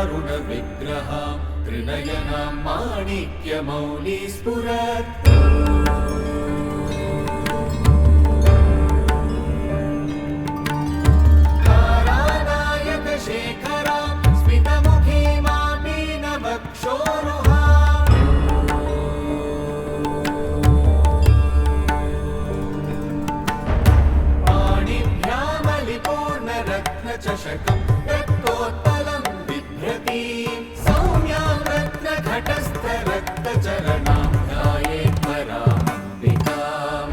सिन्दूरारुणविग्रहां त्रिनयनां माणिक्यमौलिस्फुरत् तारानायकशेखरां स्मितमुखीमां मीनवक्षोरुहां पाणिभ्यामलिपूर्णरत्नचषकं रक्तोत्पलं बिभ्रतीं सौम्यां रत्नघटस्थरक्तचरणां ध्यायेत् परामम्बिकाम्।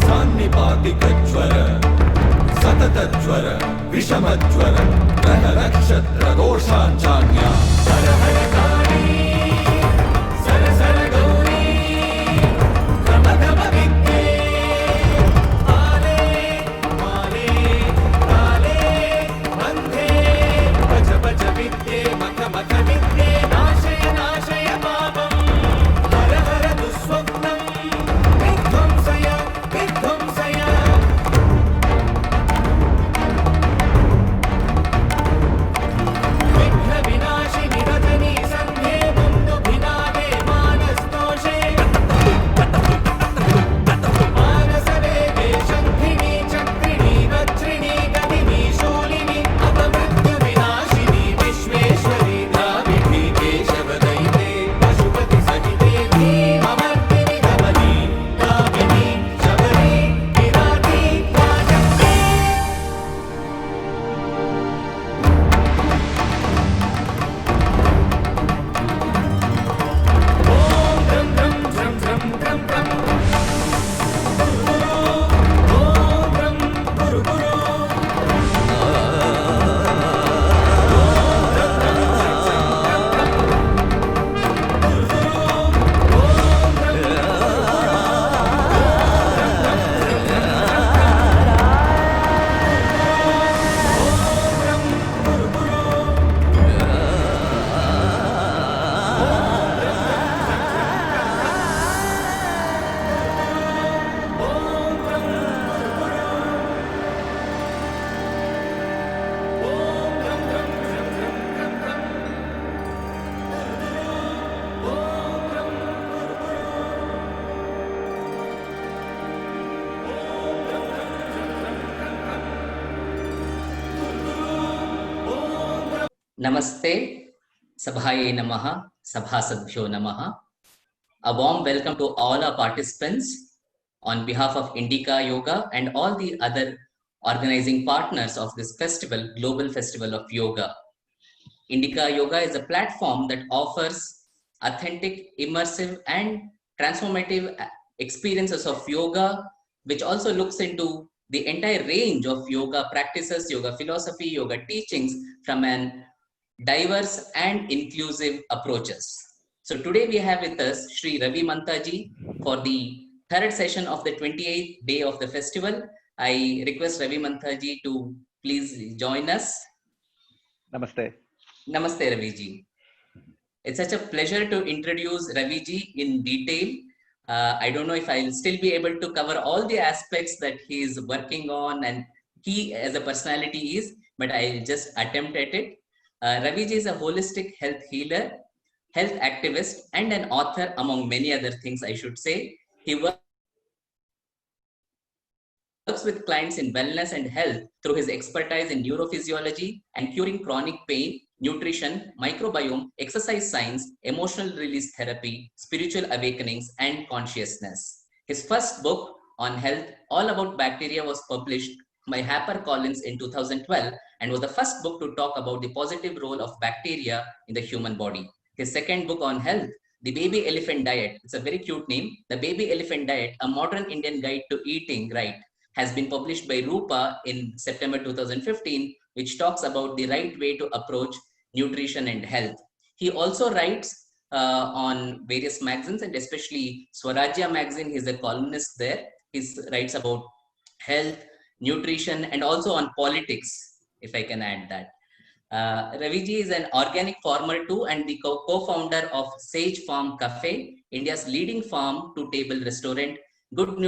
सान्निपातिकज्वर सततज्वर विषमज्वर ग्रहनक्षत्रदोषाञ्चान्या हर हर काली sir sir Gauri क्रमधमविद्ये आले माले काले बन्धे भज भज विद्ये मख मख विद्ये नाशय नाशय पापम् हर हर दुःस्वप्नम् विध्वंसय विध्वंसय विघ्नविनाशिनि रजनी सन्धे मुन्दुभिनादे मानस्तोषे मानसवेगे शङ्खिनी चक्रिणी वज्रिणी गदिनी शूलिनी अपमृत्युविनाशिनी विश्वेश्वरी द्राविडी केशवदैते पशुपति सहिते धीममर्दिनि धमनी कामिनी शबरी विराटी वाचक्री। ॐ द्रं द्रं द्रं द्रं द्रं द्रं ॐ द्रं गुरु गुरु Namaste, Sabhaye Namaha, Sabhasadbhyo Namaha. A warm welcome to all our participants on behalf of Indica Yoga and all the other organizing partners of this festival, Global Festival of Yoga. Indica Yoga is a platform that offers authentic, immersive, and transformative experiences of yoga, which also looks into the entire range of yoga practices, yoga philosophy, yoga teachings from an diverse and inclusive approaches. So today we have with us Shri Ravi Mantha ji for the third session of the 28th day of the festival. I request Ravi Mantha ji to please join us. Namaste. Namaste Ravi ji. It's such a pleasure to introduce Ravi ji in detail. I don't know if I'll still be able to cover all the aspects that he is working on and he as a personality is, but I'll just attempt at it. Ravi ji is a holistic health healer, health activist, and an author, among many other things, I should say. He works with clients in wellness and health through his expertise in neurophysiology and curing chronic pain, nutrition, microbiome, exercise science, emotional release therapy, spiritual awakenings, and consciousness. His first book on health, All About Bacteria, was published by HarperCollins in 2012 and was the first book to talk about the positive role of bacteria in the human body. His second book on health, The Baby Elephant Diet, it's a very cute name, The Baby Elephant Diet, A Modern Indian Guide to Eating Right, has been published by Rupa in September 2015, which talks about the right way to approach nutrition and health. He also writes on various magazines, and especially Swarajya magazine. He's a columnist there. He writes about health, nutrition, and also on politics, if I can add that. Raviji is an organic farmer too, and the co-founder of Sage Farm Cafe, India's leading farm-to-table restaurant. Good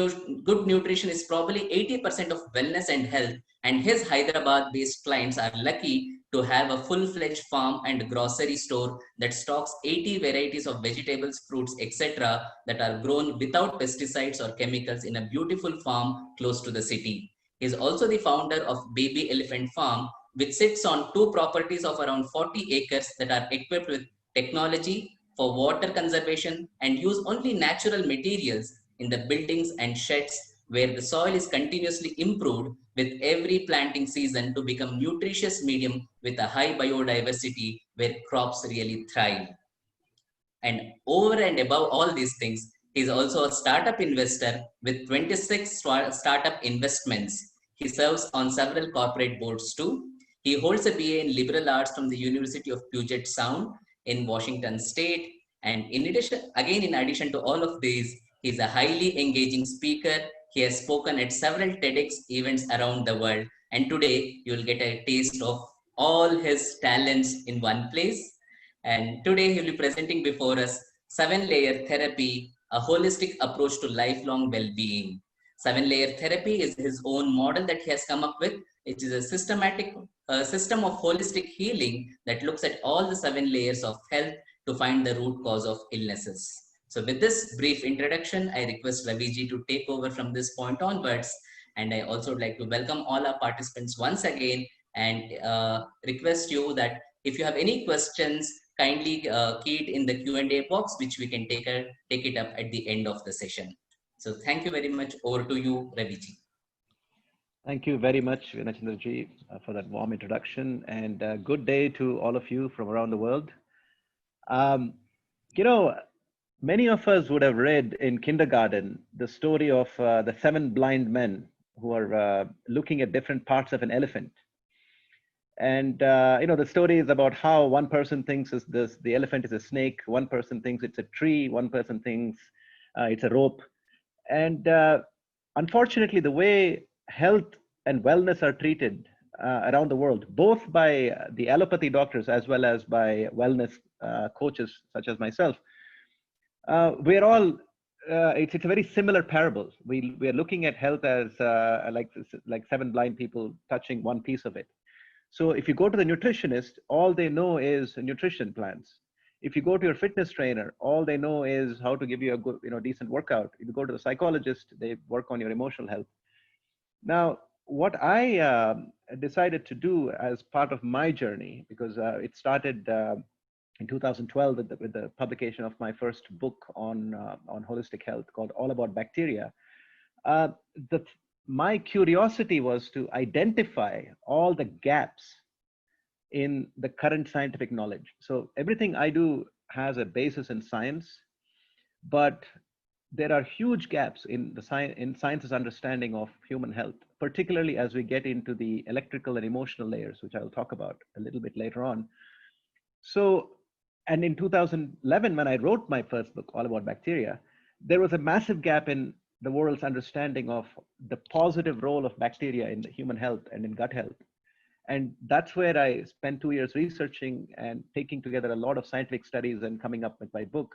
nutrition is probably 80% of wellness and health, and his Hyderabad-based clients are lucky to have a full-fledged farm and grocery store that stocks 80 varieties of vegetables, fruits, etc. that are grown without pesticides or chemicals in a beautiful farm close to the city. He is also the founder of Baby Elephant Farm, which sits on two properties of around 40 acres that are equipped with technology for water conservation and use only natural materials in the buildings and sheds, where the soil is continuously improved with every planting season to become nutritious medium with a high biodiversity where crops really thrive. And over and above all these things, he's also a startup investor with 26 startup investments. He serves on several corporate boards too. He holds a BA in liberal arts from the University of Puget Sound in Washington State. And in addition to all of these, he's a highly engaging speaker. He has spoken at several TEDx events around the world. And today you will get a taste of all his talents in one place. And today he'll be presenting before us 7-layer therapy, a holistic approach to lifelong well-being. 7-layer therapy is his own model that he has come up with. It is a systematic system of holistic healing that looks at all the 7 layers of health to find the root cause of illnesses. So with this brief introduction, I request Raviji to take over from this point onwards. And I also would like to welcome all our participants once again and request you that if you have any questions, kindly key it in the Q&A box, which we can take it up at the end of the session. So thank you very much. Over to you, Raviji. Thank you very much, Vinachandraji, for that warm introduction, and good day to all of you from around the world. You know, many of us would have read in kindergarten the story of the 7 blind men who are looking at different parts of an elephant. And you know, the story is about how one person thinks the elephant is a snake, one person thinks it's a tree, one person thinks it's a rope. And unfortunately, the way health and wellness are treated around the world, both by the allopathy doctors as well as by wellness coaches such as myself, we're all, it's a very similar parable. We are looking at health as like 7 blind people touching one piece of it. So if you go to the nutritionist, all they know is nutrition plans. If you go to your fitness trainer, all they know is how to give you a good, decent workout. If you go to the psychologist, they work on your emotional health. Now, what I decided to do as part of my journey, because it started in 2012 with the publication of my first book on holistic health called All About Bacteria. My curiosity was to identify all the gaps in the current scientific knowledge. So everything I do has a basis in science, but there are huge gaps in science's understanding of human health, particularly as we get into the electrical and emotional layers, which I'll talk about a little bit later on. So, and in 2011, when I wrote my first book, All About Bacteria, there was a massive gap in the world's understanding of the positive role of bacteria in human health and in gut health. And that's where I spent 2 years researching and taking together a lot of scientific studies and coming up with my book.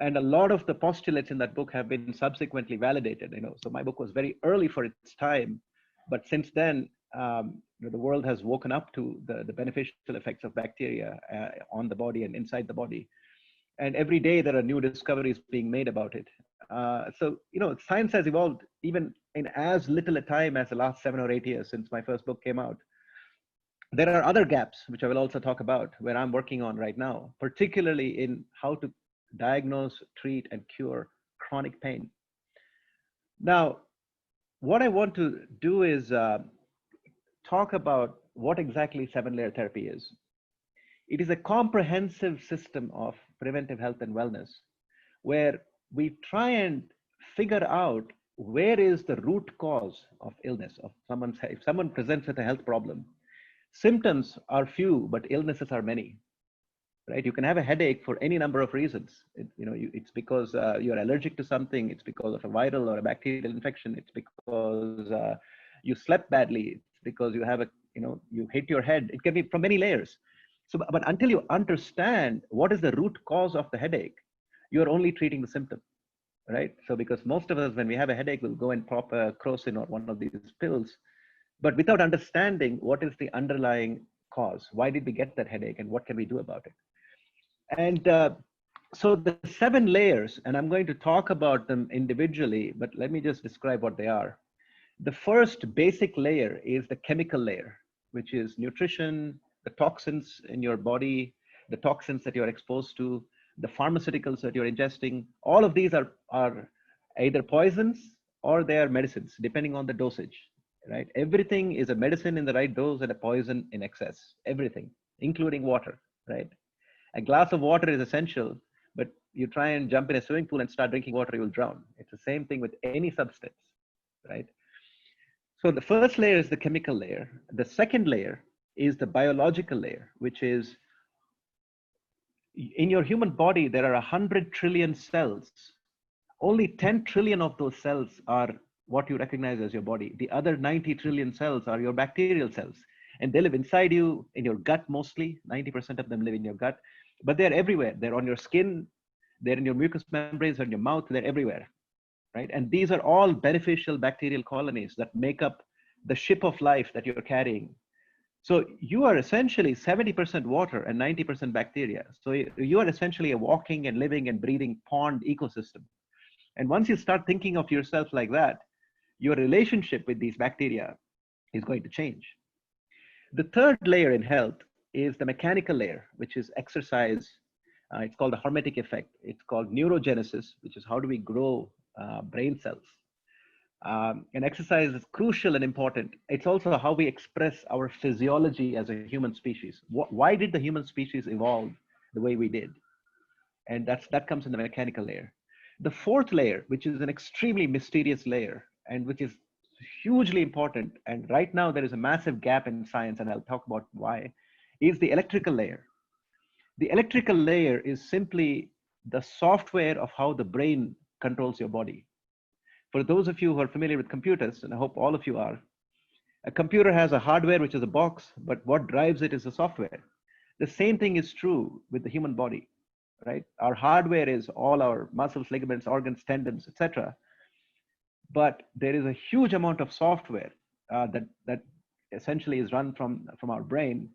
And a lot of the postulates in that book have been subsequently validated. So my book was very early for its time, but since then, the world has woken up to the beneficial effects of bacteria on the body and inside the body. And every day there are new discoveries being made about it. So, science has evolved even in as little a time as the last 7 or 8 years since my first book came out. There are other gaps, which I will also talk about, where I'm working on right now, particularly in how to diagnose, treat, and cure chronic pain. Now, what I want to do is talk about what exactly 7-layer therapy is. It is a comprehensive system of preventive health and wellness where we try and figure out where is the root cause of illness of if someone presents with a health problem. Symptoms are few, but illnesses are many, right? You can have a headache for any number of reasons. It's because you're allergic to something. It's because of a viral or a bacterial infection. It's because you slept badly. It's because you have you hit your head. It can be from many layers. So, but until you understand what is the root cause of the headache, you're only treating the symptom, right? So, because most of us, when we have a headache, we'll go and pop a crocin or one of these pills, but without understanding what is the underlying cause. Why did we get that headache and what can we do about it? And so the 7 layers, and I'm going to talk about them individually, but let me just describe what they are. The first basic layer is the chemical layer, which is nutrition, the toxins in your body, the toxins that you're exposed to, the pharmaceuticals that you're ingesting. All of these are either poisons or they are medicines, depending on the dosage, right? Everything is a medicine in the right dose and a poison in excess, everything, including water, right? A glass of water is essential, but you try and jump in a swimming pool and start drinking water, you will drown. It's the same thing with any substance, right? So the first layer is the chemical layer. The second layer is the biological layer, which is in your human body, there are 100 trillion cells. Only 10 trillion of those cells are what you recognize as your body. The other 90 trillion cells are your bacterial cells. And they live inside you, in your gut mostly. 90% of them live in your gut. But they're everywhere. They're on your skin. They're in your mucous membranes, on your mouth. They're everywhere, right? And these are all beneficial bacterial colonies that make up the ship of life that you're carrying. So you are essentially 70% water and 90% bacteria. So you are essentially a walking and living and breathing pond ecosystem. And once you start thinking of yourself like that, your relationship with these bacteria is going to change. The third layer in health is the mechanical layer, which is exercise. It's called the hormetic effect. It's called neurogenesis, which is how do we grow brain cells. And exercise is crucial and important. It's also how we express our physiology as a human species. Why did the human species evolve the way we did? And that comes in the mechanical layer. The fourth layer, which is an extremely mysterious layer and which is hugely important, and right now there is a massive gap in science, and I'll talk about why, is the electrical layer. The electrical layer is simply the software of how the brain controls your body. For those of you who are familiar with computers, and I hope all of you are, a computer has a hardware, which is a box, but what drives it is the software. The same thing is true with the human body, right? Our hardware is all our muscles, ligaments, organs, tendons, etc. But there is a huge amount of software that essentially is run from our brain,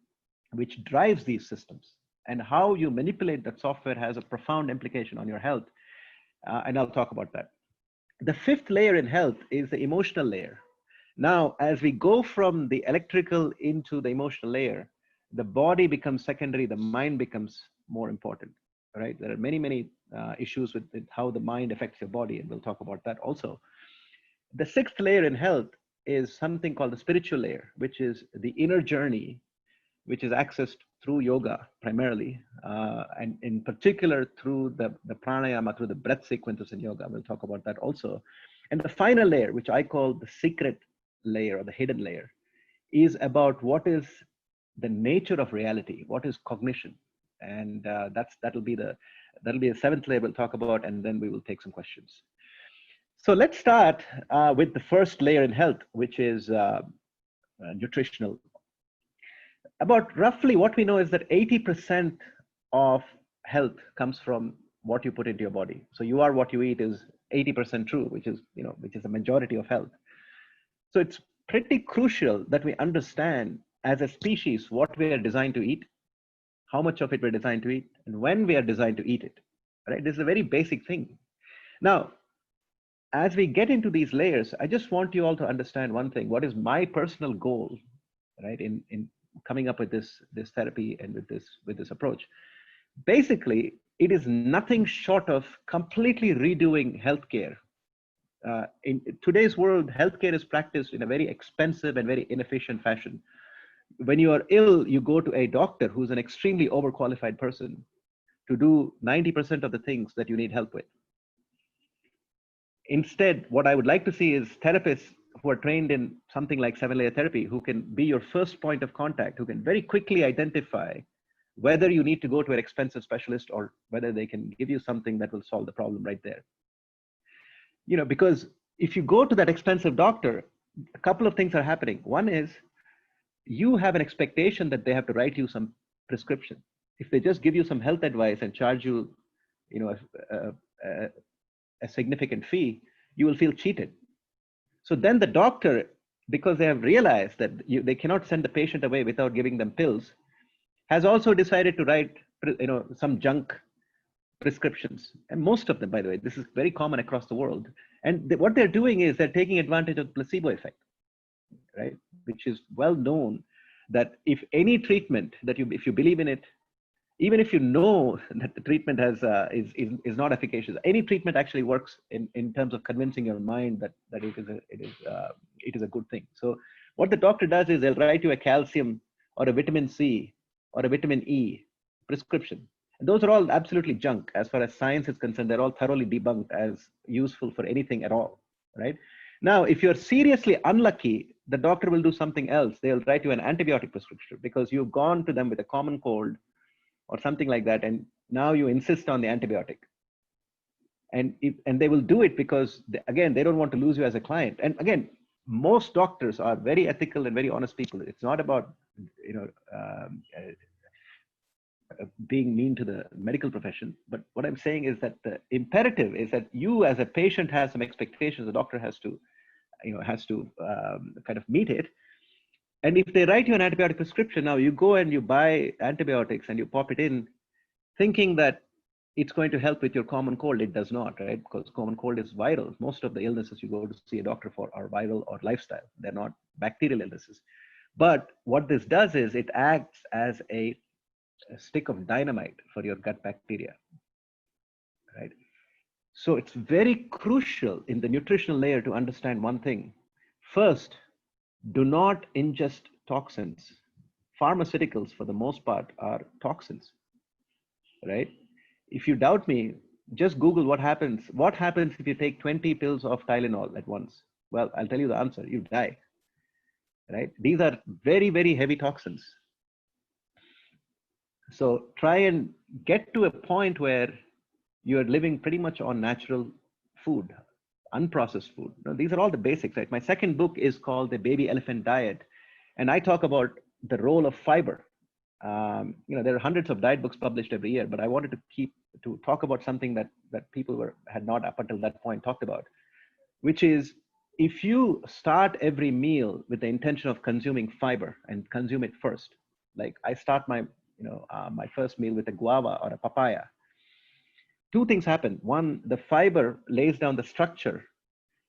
which drives these systems. And how you manipulate that software has a profound implication on your health. And I'll talk about that. The fifth layer in health is the emotional layer. Now, as we go from the electrical into the emotional layer, the body becomes secondary, the mind becomes more important, right? There are many issues with how the mind affects your body, and we'll talk about that also. The sixth layer in health is something called the spiritual layer, which is the inner journey, which is accessed through yoga primarily, and in particular through the pranayama, through the breath sequences in yoga. We'll talk about that also. And the final layer, which I call the secret layer or the hidden layer, is about what is the nature of reality, what is cognition. And that'll be the seventh layer we'll talk about, and then we will take some questions. So let's start with the first layer in health, which is nutritional. About roughly what we know is that 80% of health comes from what you put into your body. So you are what you eat is 80% true, which is the majority of health. So it's pretty crucial that we understand as a species what we are designed to eat, how much of it we're designed to eat, and when we are designed to eat it. right? This is a very basic thing. Now, as we get into these layers, I just want you all to understand one thing. What is my personal goal, right, in coming up with this therapy and with this approach? Basically, it is nothing short of completely redoing healthcare. In today's world, healthcare is practiced in a very expensive and very inefficient fashion. When you are ill, you go to a doctor who's an extremely overqualified person to do 90% of the things that you need help with. Instead, what I would like to see is therapists who are trained in something like 7-layer therapy, who can be your first point of contact, who can very quickly identify whether you need to go to an expensive specialist or whether they can give you something that will solve the problem right there. You know, because if you go to that expensive doctor, a couple of things are happening. One is you have an expectation that they have to write you some prescription. If they just give you some health advice and charge you, you know, a significant fee, you will feel cheated. So then the doctor, because they have realized that they cannot send the patient away without giving them pills, has also decided to write, you know, some junk prescriptions. And most of them, by the way, this is very common across the world. And what they're doing is they're taking advantage of the placebo effect, right? Which is well known that if any treatment that if you believe in it, even if you know that the treatment is not efficacious, any treatment actually works in terms of convincing your mind that it is a good thing. So what the doctor does is they'll write you a calcium or a vitamin C or a vitamin E prescription. And those are all absolutely junk as far as science is concerned. They're all thoroughly debunked as useful for anything at all, right? Now, if you're seriously unlucky, the doctor will do something else. They'll write you an antibiotic prescription because you've gone to them with a common cold or something like that, and now you insist on the antibiotic. And they will do it because, again, they don't want to lose you as a client. And again, most doctors are very ethical and very honest people. It's not about, you know, being mean to the medical profession. But what I'm saying is that the imperative is that you as a patient has some expectations. The doctor has to, you know, kind of meet it. And if they write you an antibiotic prescription, now you go and you buy antibiotics and you pop it in thinking that it's going to help with your common cold. It does not, right? Because common cold is viral. Most of the illnesses you go to see a doctor for are viral or lifestyle. They're not bacterial illnesses. But what this does is it acts as a stick of dynamite for your gut bacteria, right? So it's very crucial in the nutritional layer to understand one thing. First, do not ingest toxins. Pharmaceuticals, for the most part, are toxins, right? If you doubt me, just Google what happens. What happens if you take 20 pills of Tylenol at once? Well, I'll tell you the answer. You die, right? These are very, very heavy toxins. So try and get to a point where you're living pretty much on natural food, unprocessed food. Now, these are all the basics, right? My second book is called The Baby Elephant Diet. And I talk about the role of fiber. You know, there are hundreds of diet books published every year, but I wanted to talk about something that people had not up until that point talked about, which is if you start every meal with the intention of consuming fiber and consume it first, like I start my first meal with a guava or a papaya, two things happen. One, the fiber lays down the structure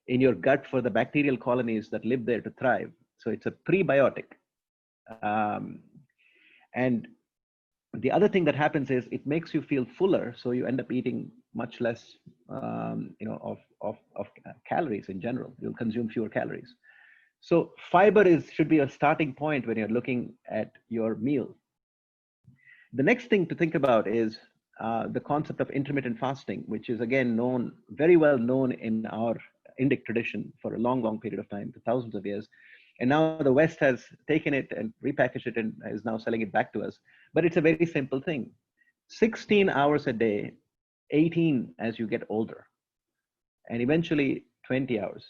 in your gut for the bacterial colonies that live there to thrive. So it's a prebiotic. And the other thing that happens is it makes you feel fuller. So you end up eating much less, of calories in general. You'll consume fewer calories. So fiber should be a starting point when you're looking at your meal. The next thing to think about is the concept of intermittent fasting, which is again very well known in our Indic tradition for a long, long period of time, for thousands of years. And now the West has taken it and repackaged it and is now selling it back to us. But it's a very simple thing. 16 hours a day, 18 as you get older, and eventually 20 hours.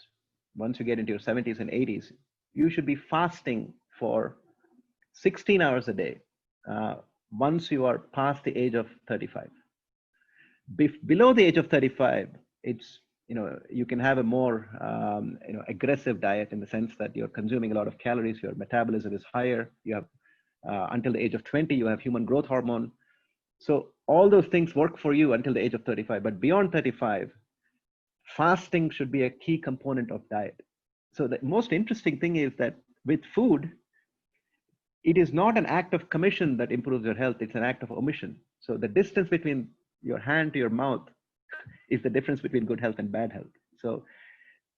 Once you get into your 70s and 80s, you should be fasting for 16 hours a day. Once you are past the age of 35. Below the age of 35, it's, you can have a more, aggressive diet in the sense that you're consuming a lot of calories, your metabolism is higher. You have, until the age of 20, you have human growth hormone. So all those things work for you until the age of 35, but beyond 35, fasting should be a key component of diet. So the most interesting thing is that with food, it is not an act of commission that improves your health, it's an act of omission. So the distance between your hand to your mouth is the difference between good health and bad health. So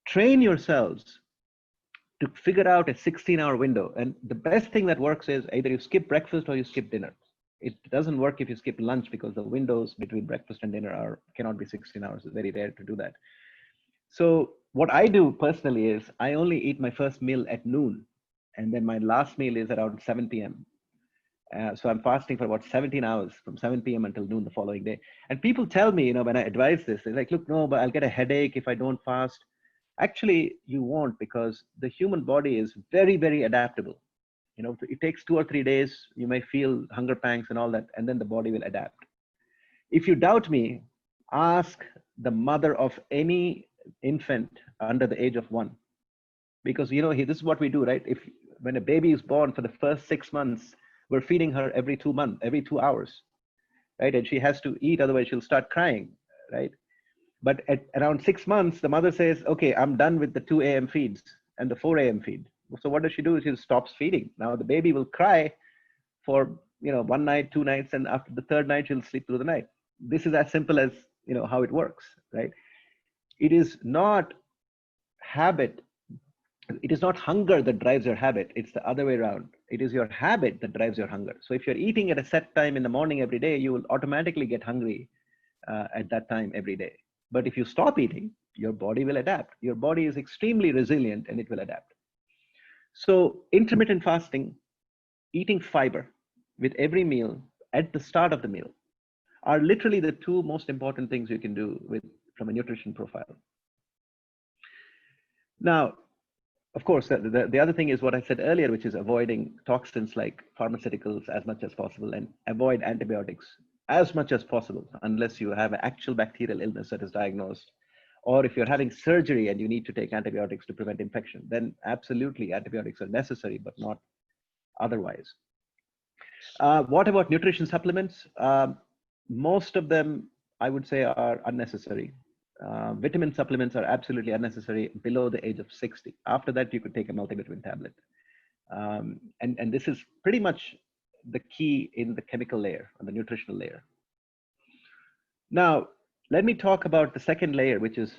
train yourselves to figure out a 16-hour window. And the best thing that works is either you skip breakfast or you skip dinner. It doesn't work if you skip lunch, because the windows between breakfast and dinner cannot be 16 hours. It's very rare to do that. So what I do personally is I only eat my first meal at noon, and then my last meal is around 7 p.m. So I'm fasting for about 17 hours from 7 p.m. until noon the following day. And people tell me, when I advise this, they're like, look, no, but I'll get a headache if I don't fast. Actually, you won't, because the human body is very, very adaptable. It takes 2 or 3 days. You may feel hunger pangs and all that, and then the body will adapt. If you doubt me, ask the mother of any infant under the age of 1. Because, this is what we do, right? When a baby is born, for the first 6 months, we're feeding her every 2 hours, right? And she has to eat, otherwise she'll start crying, right? But at around 6 months, the mother says, okay, I'm done with the 2 a.m. feeds and the 4 a.m. feed. So what does she do? She stops feeding. Now the baby will cry for, 1 night, 2 nights, and after the 3rd night, she'll sleep through the night. This is as simple as, how it works, right? It is not habit. It is not hunger that drives your habit. It's the other way around. It is your habit that drives your hunger. So if you're eating at a set time in the morning every day, you will automatically get hungry at that time every day. But if you stop eating, your body will adapt. Your body is extremely resilient and it will adapt. So intermittent fasting, eating fiber with every meal at the start of the meal, are literally the 2 most important things you can do from a nutrition profile. Now, of course, the other thing is what I said earlier, which is avoiding toxins like pharmaceuticals as much as possible, and avoid antibiotics as much as possible, unless you have an actual bacterial illness that is diagnosed, or if you're having surgery and you need to take antibiotics to prevent infection, then absolutely antibiotics are necessary, but not otherwise. What about nutrition supplements? Most of them, I would say, are unnecessary. Vitamin supplements are absolutely unnecessary below the age of 60. After that, you could take a multivitamin tablet. And this is pretty much the key in the chemical layer, or the nutritional layer. Now, let me talk about the second layer, which is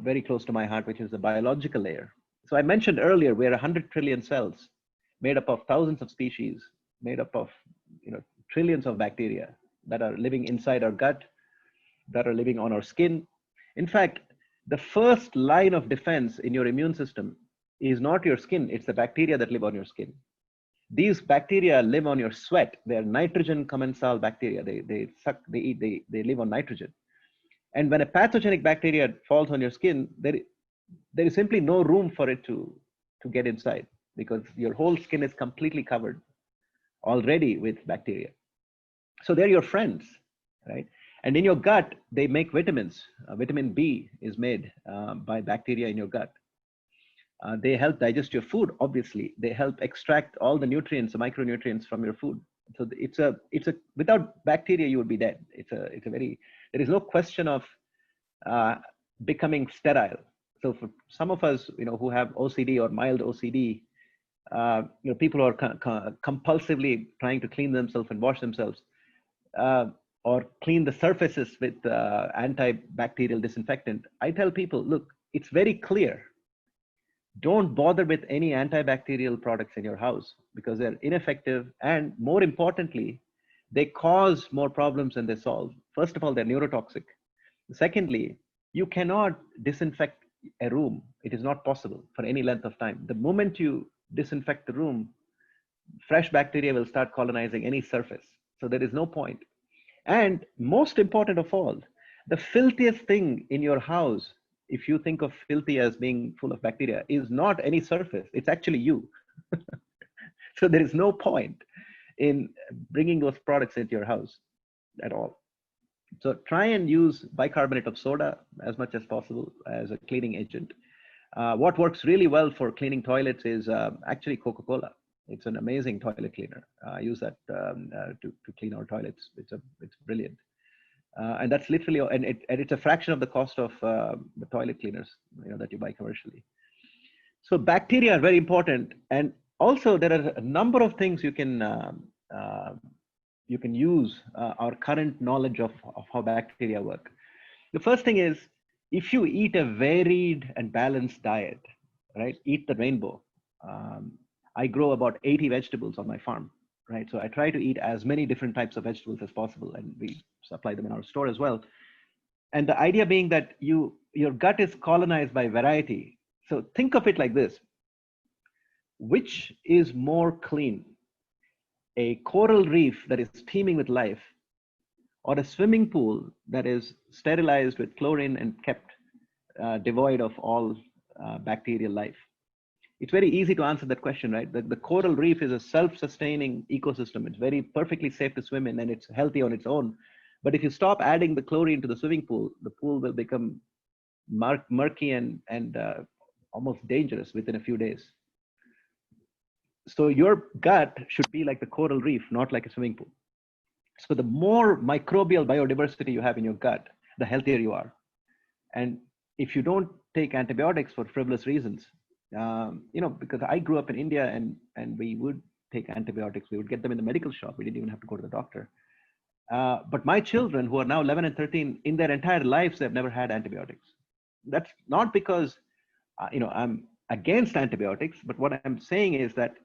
very close to my heart, which is the biological layer. So I mentioned earlier, we're 100 trillion cells made up of thousands of species, made up of trillions of bacteria that are living inside our gut, that are living on our skin. In fact, the first line of defense in your immune system is not your skin, it's the bacteria that live on your skin. These bacteria live on your sweat. They're nitrogen commensal bacteria. They suck, they eat, they live on nitrogen. And when a pathogenic bacteria falls on your skin, there is simply no room for it to get inside, because your whole skin is completely covered already with bacteria. So they're your friends, right? And in your gut, they make vitamins. Vitamin B is made by bacteria in your gut. They help digest your food, obviously. They help extract all the nutrients, the micronutrients from your food. So it's a without bacteria, you would be dead. There is no question of becoming sterile. So for some of us, who have OCD or mild OCD, people who are compulsively trying to clean themselves and wash themselves, or clean the surfaces with antibacterial disinfectant. I tell people, look, it's very clear. Don't bother with any antibacterial products in your house, because they're ineffective, and more importantly, they cause more problems than they solve. First of all, they're neurotoxic. Secondly, you cannot disinfect a room. It is not possible for any length of time. The moment you disinfect the room, fresh bacteria will start colonizing any surface. So there is no point. And most important of all, the filthiest thing in your house, if you think of filthy as being full of bacteria, is not any surface. It's actually you. So there is no point in bringing those products into your house at all. So try and use bicarbonate of soda as much as possible as a cleaning agent. What works really well for cleaning toilets is actually Coca-Cola. It's an amazing toilet cleaner. I use that to clean our toilets. It's brilliant. And that's literally, and it's a fraction of the cost of the toilet cleaners, that you buy commercially. So bacteria are very important, and also there are a number of things you can use our current knowledge of how bacteria work. The first thing is, if you eat a varied and balanced diet, right? Eat the rainbow. I grow about 80 vegetables on my farm, right? So I try to eat as many different types of vegetables as possible, and we supply them in our store as well. And the idea being that your gut is colonized by variety. So think of it like this: which is more clean, a coral reef that is teeming with life, or a swimming pool that is sterilized with chlorine and kept devoid of all bacterial life? It's very easy to answer that question, right? The coral reef is a self-sustaining ecosystem. It's very perfectly safe to swim in, and it's healthy on its own. But if you stop adding the chlorine to the swimming pool, the pool will become murky and almost dangerous within a few days. So your gut should be like the coral reef, not like a swimming pool. So the more microbial biodiversity you have in your gut, the healthier you are. And if you don't take antibiotics for frivolous reasons, because I grew up in India and we would take antibiotics, we would get them in the medical shop. We didn't even have to go to the doctor. But my children, who are now 11 and 13, in their entire lives, they've never had antibiotics. That's not because, I'm against antibiotics, but what I'm saying is that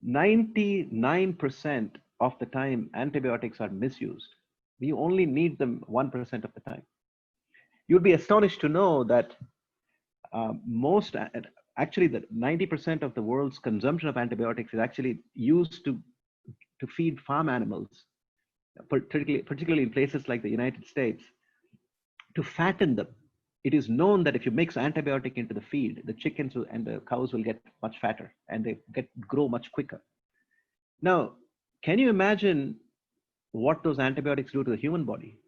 99% of the time, antibiotics are misused. We only need them 1% of the time. You'd be astonished to know that actually, that 90% of the world's consumption of antibiotics is actually used to feed farm animals, particularly in places like the United States, to fatten them. It is known that if you mix antibiotic into the feed, the chickens and the cows will get much fatter, and they grow much quicker. Now, can you imagine what those antibiotics do to the human body?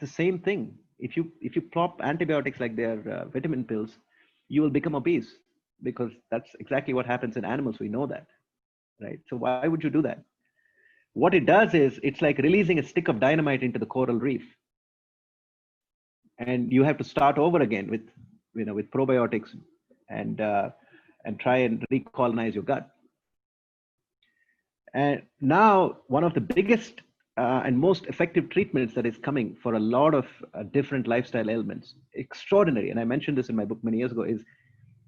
The same thing. If you plop antibiotics like they're vitamin pills, you will become obese, because that's exactly what happens in animals. We know that, right? So why would you do that? What it does is, it's like releasing a stick of dynamite into the coral reef. And you have to start over again with probiotics and try and recolonize your gut. And now, one of the biggest and most effective treatments that is coming for a lot of different lifestyle ailments, extraordinary, and I mentioned this in my book many years ago, is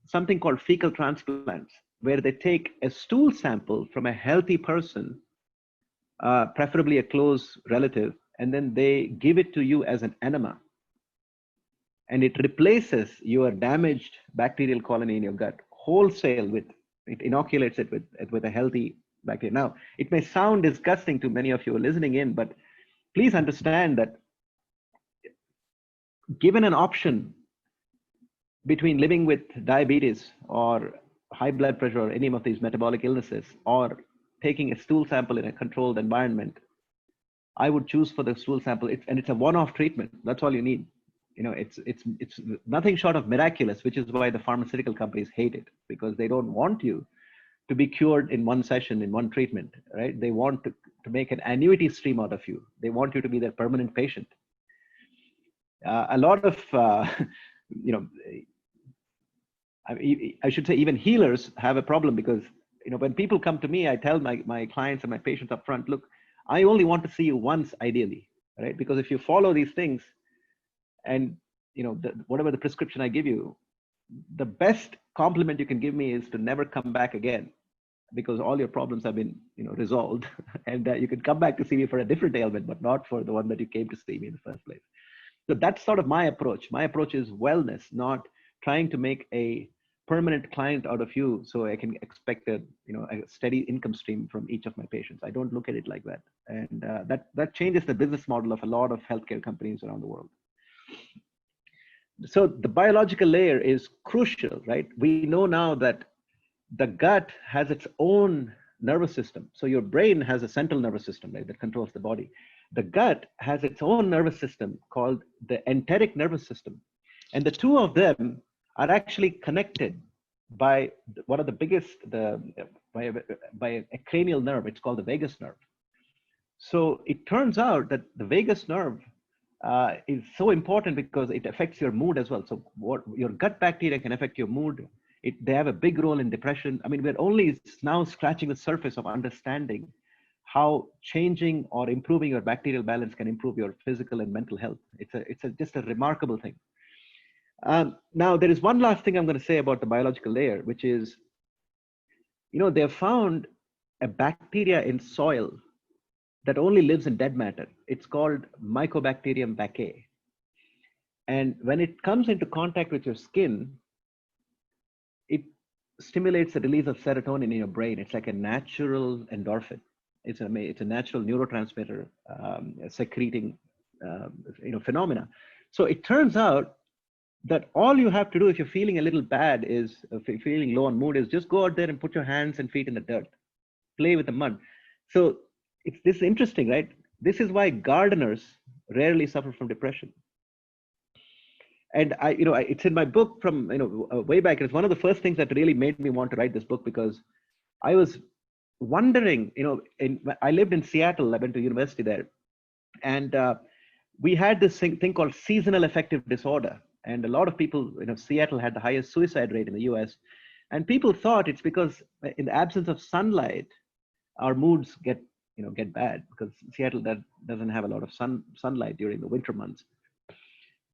something called fecal transplants, where they take a stool sample from a healthy person, preferably a close relative, and then they give it to you as an enema. And it replaces your damaged bacterial colony in your gut wholesale it inoculates it with a healthy bacteria. Now, it may sound disgusting to many of you listening in, but please understand that given an option between living with diabetes or high blood pressure or any of these metabolic illnesses, or taking a stool sample in a controlled environment, I would choose for the stool sample. It's a one-off treatment. That's all you need. It's nothing short of miraculous, which is why the pharmaceutical companies hate it, because they don't want you to be cured in one session, in one treatment, right? They want to make an annuity stream out of you. They want you to be their permanent patient. A lot of, I should say even healers have a problem, because, when people come to me, I tell my clients and my patients up front, look, I only want to see you once, ideally, right? Because if you follow these things, and whatever the prescription I give you, the best compliment you can give me is to never come back again, because all your problems have been resolved, and you can come back to see me for a different ailment, but not for the one that you came to see me in the first place. So that's sort of my approach. My approach is wellness, not trying to make a permanent client out of you so I can expect a steady income stream from each of my patients. I don't look at it like that, and that changes the business model of a lot of healthcare companies around the world. So the biological layer is crucial, right? We know now that the gut has its own nervous system. So your brain has a central nervous system, right, that controls the body. The gut has its own nervous system called the enteric nervous system. And the two of them are actually connected by one of the biggest, by a cranial nerve. It's called the vagus nerve. So it turns out that the vagus nerve is so important because it affects your mood as well. So what your gut bacteria can affect your mood. They have a big role in depression. I mean, we're only now scratching the surface of understanding how changing or improving your bacterial balance can improve your physical and mental health. It's just a remarkable thing. Now, there is one last thing I'm going to say about the biological layer, which is, they've found a bacteria in soil that only lives in dead matter. It's called Mycobacterium vaccae. And when it comes into contact with your skin, it stimulates the release of serotonin in your brain. It's like a natural endorphin. It's a natural neurotransmitter secreting phenomena. So it turns out that all you have to do if you're feeling a little bad if you're feeling low on mood, is just go out there and put your hands and feet in the dirt, play with the mud. So this is interesting, right? This is why gardeners rarely suffer from depression. And it's in my book from way back. It's one of the first things that really made me want to write this book, because I was wondering, I lived in Seattle. I went to university there, and we had this thing called seasonal affective disorder. And a lot of people, Seattle had the highest suicide rate in the US. And people thought it's because in the absence of sunlight, our moods get bad, because Seattle doesn't have a lot of sunlight during the winter months.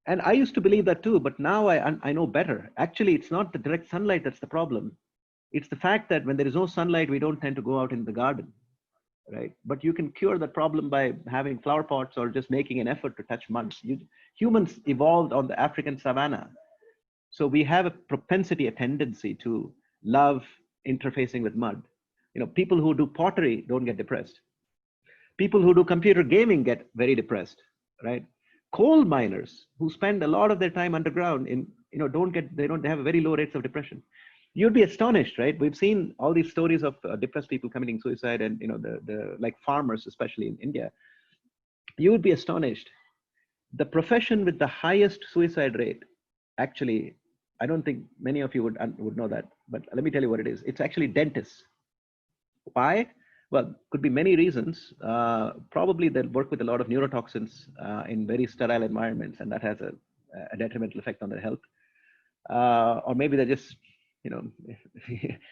And I used to believe that too, but now I know better. Actually, it's not the direct sunlight that's the problem. It's the fact that when there is no sunlight, we don't tend to go out in the garden, right? But you can cure that problem by having flower pots or just making an effort to touch mud. Humans evolved on the African savanna. So we have a propensity, a tendency to love interfacing with mud. People who do pottery don't get depressed. People who do computer gaming get very depressed, right? Coal miners who spend a lot of their time underground they have very low rates of depression. You'd be astonished, right? We've seen all these stories of depressed people committing suicide, and the like farmers, especially in India. You would be astonished. The profession with the highest suicide rate, actually, I don't think many of you would know that, but let me tell you what it is. It's actually dentists. Why? Well, could be many reasons. Probably they work with a lot of neurotoxins in very sterile environments, and that has a detrimental effect on their health. Or maybe they're just,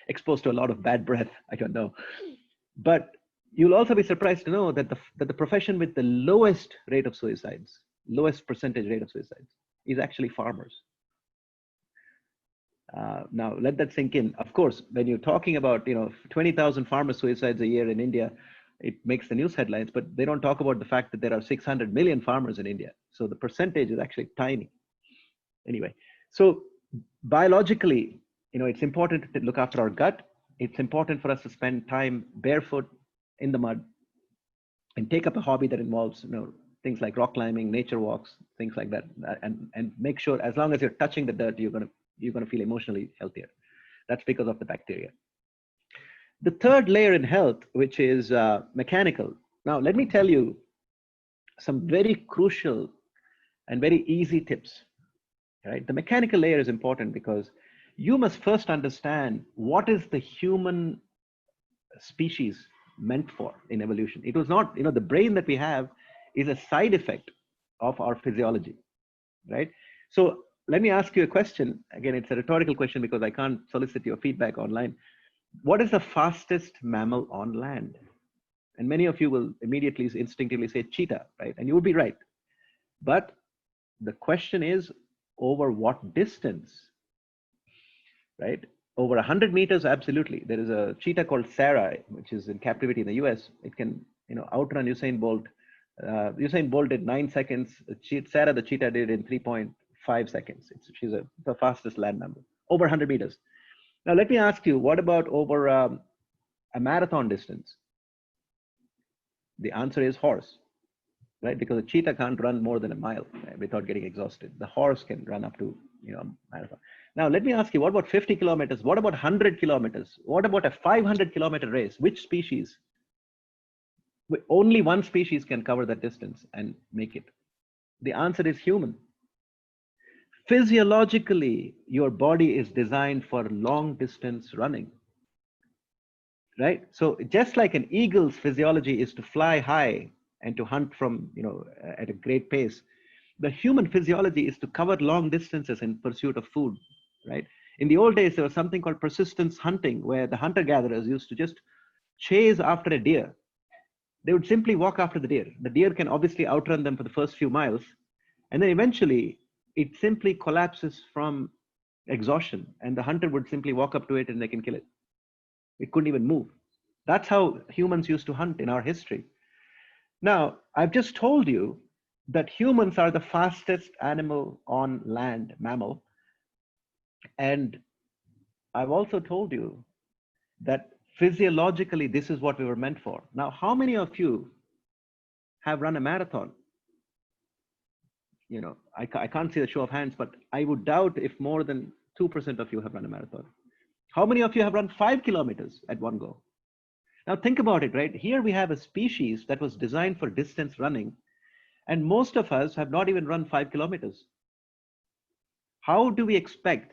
exposed to a lot of bad breath. I don't know. But you'll also be surprised to know that the profession with the lowest rate of suicides, lowest percentage rate of suicides, is actually farmers. Now, let that sink in. Of course, when you're talking about 20,000 farmer suicides a year in India, it makes the news headlines, but they don't talk about the fact that there are 600 million farmers in India. So the percentage is actually tiny. Anyway, so biologically, it's important to look after our gut. It's important for us to spend time barefoot in the mud and take up a hobby that involves things like rock climbing, nature walks, things like that, and make sure as long as you're touching the dirt, you're going to feel emotionally healthier. That's because of the bacteria. The third layer in health, which is mechanical. Now, let me tell you some very crucial and very easy tips. Right? The mechanical layer is important because you must first understand what is the human species meant for in evolution. It was not, the brain that we have is a side effect of our physiology, right? So let me ask you a question. Again, it's a rhetorical question because I can't solicit your feedback online. What is the fastest mammal on land? And many of you will immediately, instinctively say cheetah, right? And you would be right. But the question is, over what distance, right? Over 100 meters, absolutely. There is a cheetah called Sarah, which is in captivity in the US. It can, outrun Usain Bolt. Usain Bolt did 9 seconds. Sarah, the cheetah, did in 3.5 seconds. She's the fastest land mammal, over 100 meters. Now, let me ask you, what about over a marathon distance? The answer is horse, right? Because a cheetah can't run more than a mile, right, without getting exhausted. The horse can run up to, marathon. Now, let me ask you, what about 50 kilometers? What about 100 kilometers? What about a 500-kilometer race? Which species? Only one species can cover that distance and make it. The answer is human. Physiologically, your body is designed for long distance running. right? So just like an eagle's physiology is to fly high and to hunt from, at a great pace, the human physiology is to cover long distances in pursuit of food, right? In the old days, there was something called persistence hunting, where the hunter-gatherers used to just chase after a deer. They would simply walk after the deer. The deer can obviously outrun them for the first few miles, and then eventually it simply collapses from exhaustion, and the hunter would simply walk up to it and they can kill it. It couldn't even move. That's how humans used to hunt in our history. Now, I've just told you that humans are the fastest animal on land, mammal. And I've also told you that physiologically, this is what we were meant for. Now, how many of you have run a marathon? I can't see the show of hands, but I would doubt if more than 2% of you have run a marathon. How many of you have run 5 kilometers at one go? Now think about it, right? Here we have a species that was designed for distance running, and most of us have not even run 5 kilometers. How do we expect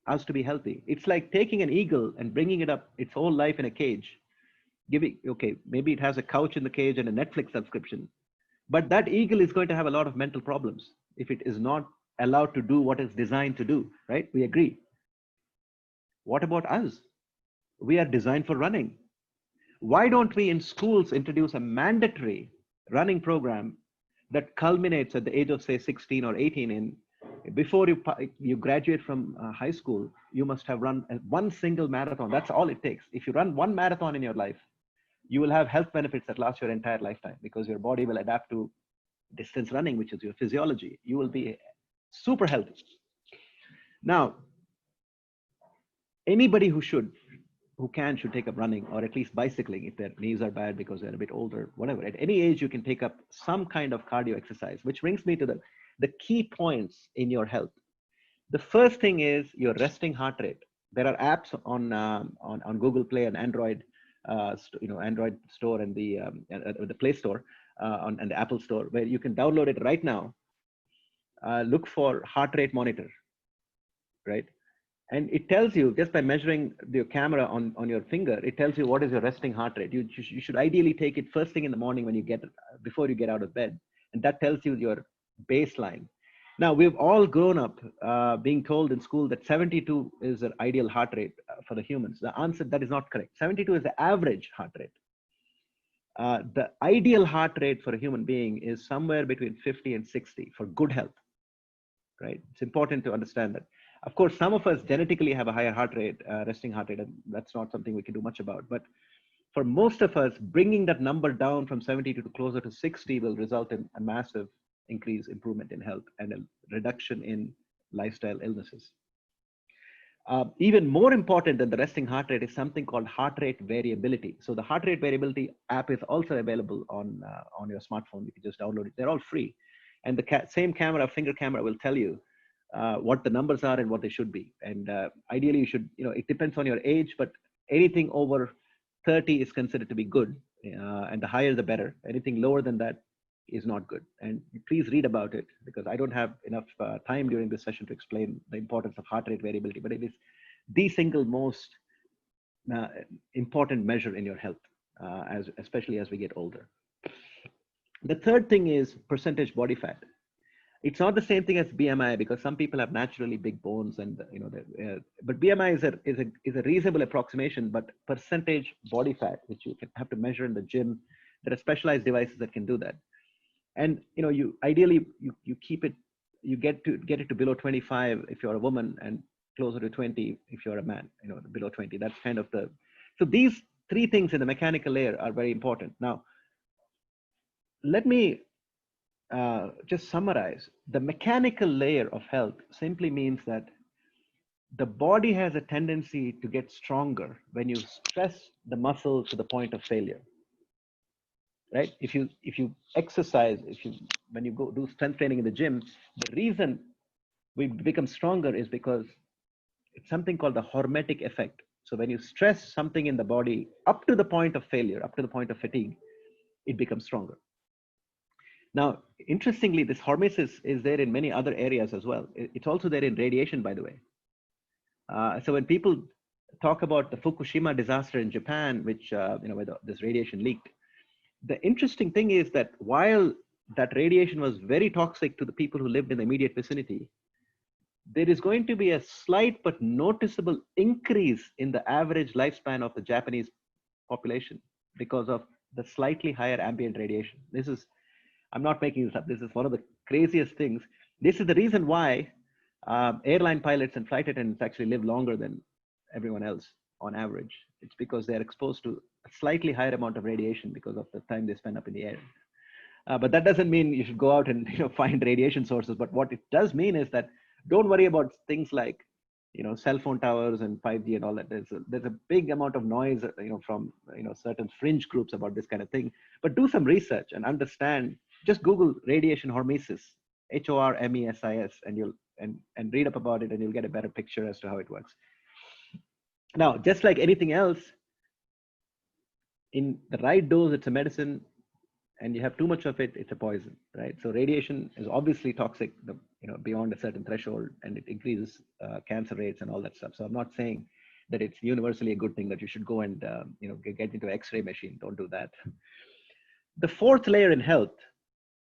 us to be healthy? It's like taking an eagle and bringing it up its whole life in a cage. Okay, maybe it has a couch in the cage and a Netflix subscription, but that eagle is going to have a lot of mental problems if it is not allowed to do what it's designed to do, right? We agree. What about us? We are designed for running. Why don't we in schools introduce a mandatory running program that culminates at the age of, say, 16 or 18? Before you graduate from high school, you must have run one single marathon. That's all it takes. If you run one marathon in your life, you will have health benefits that last your entire lifetime, because your body will adapt to distance running, which is your physiology. You will be super healthy. Now, anybody who should take up running, or at least bicycling if their knees are bad because they're a bit older, whatever. At any age, you can take up some kind of cardio exercise, which brings me to the key points in your health. The first thing is your resting heart rate. There are apps on Google Play and Android, Android store and the Play Store and the Apple Store, where you can download it right now. Look for heart rate monitor, right? And it tells you, just by measuring your camera on your finger, it tells you what is your resting heart rate. You should ideally take it first thing in the morning before you get out of bed. And that tells you your baseline. Now, we've all grown up being told in school that 72 is the ideal heart rate for the humans. The answer, that is not correct. 72 is the average heart rate. The ideal heart rate for a human being is somewhere between 50 and 60 for good health, right? It's important to understand that. Of course, some of us genetically have a higher heart rate, resting heart rate, and that's not something we can do much about. But for most of us, bringing that number down from 70 to closer to 60 will result in a massive improvement in health and a reduction in lifestyle illnesses. Even more important than the resting heart rate is something called heart rate variability. So the heart rate variability app is also available on your smartphone. You can just download it. They're all free. And the same finger camera will tell you what the numbers are and what they should be. And ideally you should, it depends on your age, but anything over 30 is considered to be good. And the higher, the better. Anything lower than that is not good. And please read about it, because I don't have enough time during this session to explain the importance of heart rate variability, but it is the single most important measure in your health, especially as we get older. The third thing is percentage body fat. It's not the same thing as BMI, because some people have naturally big bones, and but BMI is a reasonable approximation. But percentage body fat, which you have to measure in the gym, there are specialized devices that can do that. And you ideally you keep it, you get it to below 25 if you're a woman, and closer to 20 if you're a man. Below 20. That's kind of so these three things in the mechanical layer are very important. Now, let me just summarize. The mechanical layer of health simply means that the body has a tendency to get stronger when you stress the muscle to the point of failure, right? If you exercise, when you go do strength training in the gym, the reason we become stronger is because it's something called the hormetic effect. So when you stress something in the body up to the point of failure, up to the point of fatigue, it becomes stronger. Now, interestingly, this hormesis is there in many other areas as well. It's also there in radiation, by the way. So when people talk about the Fukushima disaster in Japan, which, where this radiation leaked. The interesting thing is that while that radiation was very toxic to the people who lived in the immediate vicinity, there is going to be a slight but noticeable increase in the average lifespan of the Japanese population because of the slightly higher ambient radiation. This is, I'm not making this up. This is one of the craziest things. This is the reason why airline pilots and flight attendants actually live longer than everyone else on average. It's because they're exposed to a slightly higher amount of radiation because of the time they spend up in the air. But that doesn't mean you should go out and find radiation sources. But what it does mean is that don't worry about things like cell phone towers and 5G and all that. There's a big amount of noise from certain fringe groups about this kind of thing. But do some research and understand. Just Google radiation hormesis, HORMESIS, and you'll and read up about it, and you'll get a better picture as to how it works. Now, just like anything else, in the right dose, it's a medicine, and you have too much of it, it's a poison, right? So radiation is obviously toxic, beyond a certain threshold, and it increases cancer rates and all that stuff. So I'm not saying that it's universally a good thing that you should go and get into an X-ray machine. Don't do that. The fourth layer in health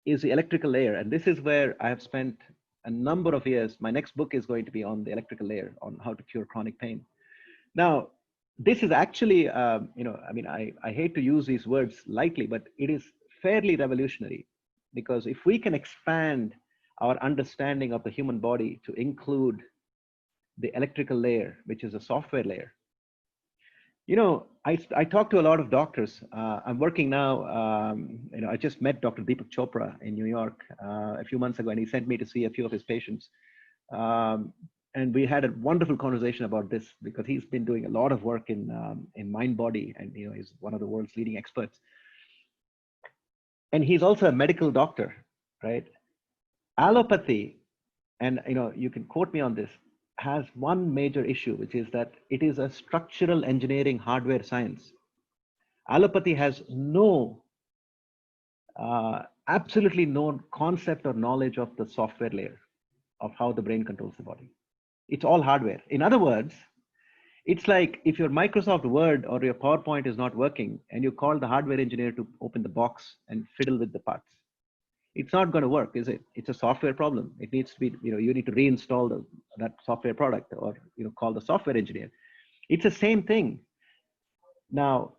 is the electrical layer, and this is where I have spent a number of years. My next book is going to be on the electrical layer, on how to cure chronic pain. Now, this is actually, I hate to use these words lightly, but it is fairly revolutionary, because if we can expand our understanding of the human body to include the electrical layer, which is a software layer. I talk to a lot of doctors. I'm working now, I just met Dr. Deepak Chopra in New York a few months ago, and he sent me to see a few of his patients. And we had a wonderful conversation about this, because he's been doing a lot of work in mind body, and he's one of the world's leading experts. And he's also a medical doctor, right? Allopathy, and you can quote me on this, has one major issue, which is that it is a structural engineering hardware science. Allopathy has absolutely no concept or knowledge of the software layer of how the brain controls the body. It's all hardware. In other words, it's like if your Microsoft Word or your PowerPoint is not working and you call the hardware engineer to open the box and fiddle with the parts. It's not going to work, is it? It's a software problem. It needs to be, you need to reinstall that software product, or call the software engineer. It's the same thing. Now,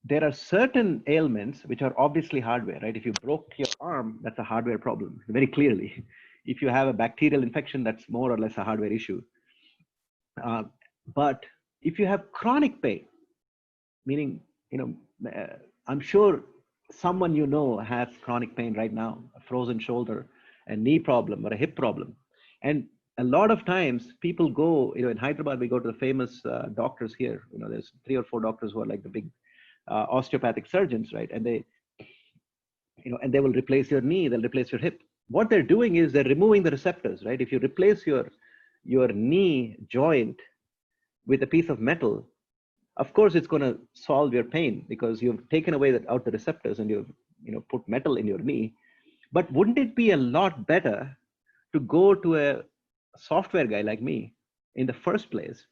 there are certain ailments which are obviously hardware, right? If you broke your arm, that's a hardware problem, very clearly. If you have a bacterial infection, that's more or less a hardware issue. But if you have chronic pain, meaning, I'm sure someone has chronic pain right now, a frozen shoulder, a knee problem, or a hip problem. And a lot of times people go, in Hyderabad, we go to the famous doctors here. There's 3 or 4 doctors who are like the big osteopathic surgeons, right? And they, and they will replace your knee, they'll replace your hip. What they're doing is they're removing the receptors, right? If you replace your knee joint with a piece of metal, of course, it's going to solve your pain, because you've taken away out the receptors and you've put metal in your knee. But wouldn't it be a lot better to go to a software guy like me in the first place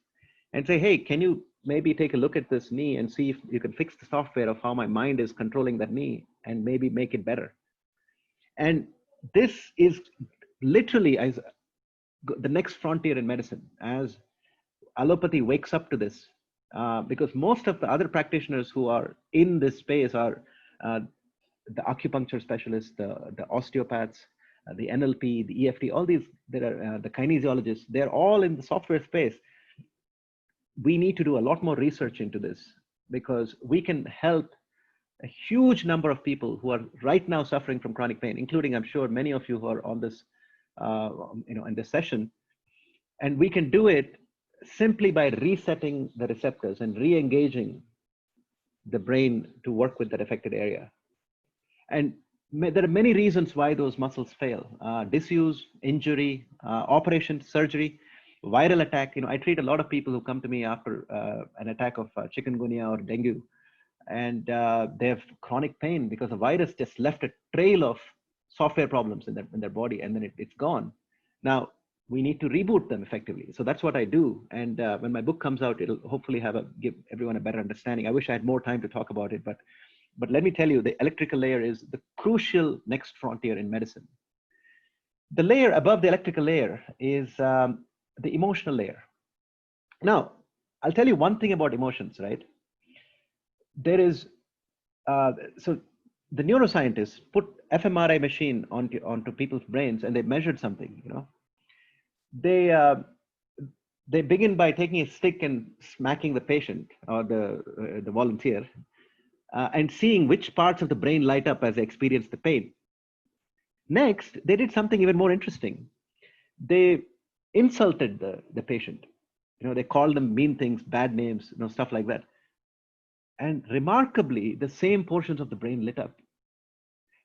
and say, hey, can you maybe take a look at this knee and see if you can fix the software of how my mind is controlling that knee and maybe make it better? And this is literally as the next frontier in medicine, as allopathy wakes up to this. Because most of the other practitioners who are in this space are the acupuncture specialists, the osteopaths, the NLP, the EFT, all these, there are the kinesiologists, they're all in the software space. We need to do a lot more research into this, because we can help a huge number of people who are right now suffering from chronic pain, including, I'm sure, many of you who are on this, in this session. And we can do it simply by resetting the receptors and re-engaging the brain to work with that affected area. And there are many reasons why those muscles fail. Disuse, injury, operation, surgery, viral attack. I treat a lot of people who come to me after an attack of chikungunya or dengue, and they have chronic pain because the virus just left a trail of software problems in their body, and then it's gone. Now, we need to reboot them effectively. So that's what I do. And when my book comes out, it'll hopefully give everyone a better understanding. I wish I had more time to talk about it, but let me tell you, the electrical layer is the crucial next frontier in medicine. The layer above the electrical layer is the emotional layer. Now, I'll tell you one thing about emotions, right? There is, so the neuroscientists put fMRI machine onto people's brains, and they measured something, you know. They begin by taking a stick and smacking the patient or the volunteer, and seeing which parts of the brain light up as they experience the pain. Next, they did something even more interesting. They insulted the patient. You know, they called them mean things, bad names, you know, stuff like that. And remarkably, the same portions of the brain lit up.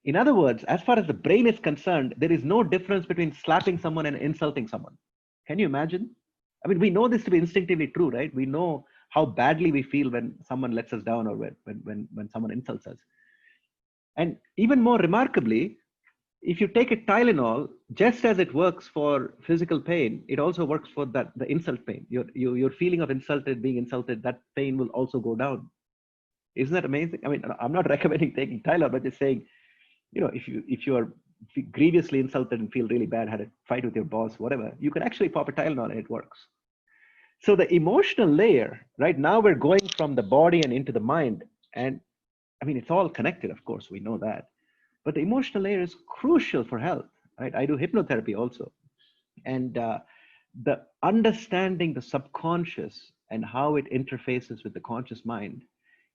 In other words, as far as the brain is concerned, there is no difference between slapping someone and insulting someone. Can you imagine? I mean, we know this to be instinctively true, right? We know how badly we feel when someone lets us down or when someone insults us. And even more remarkably, if you take a Tylenol, just as it works for physical pain, it also works for the insult pain. Your feeling of being insulted, that pain will also go down. Isn't that amazing? I mean, I'm not recommending taking Tylenol, but just saying, you know, if you are grievously insulted and feel really bad, had a fight with your boss, whatever, you can actually pop a Tylenol and it works. So the emotional layer, right now we're going from the body and into the mind. And I mean, it's all connected, of course, we know that. But the emotional layer is crucial for health, right? I do hypnotherapy also. And the understanding the subconscious and how it interfaces with the conscious mind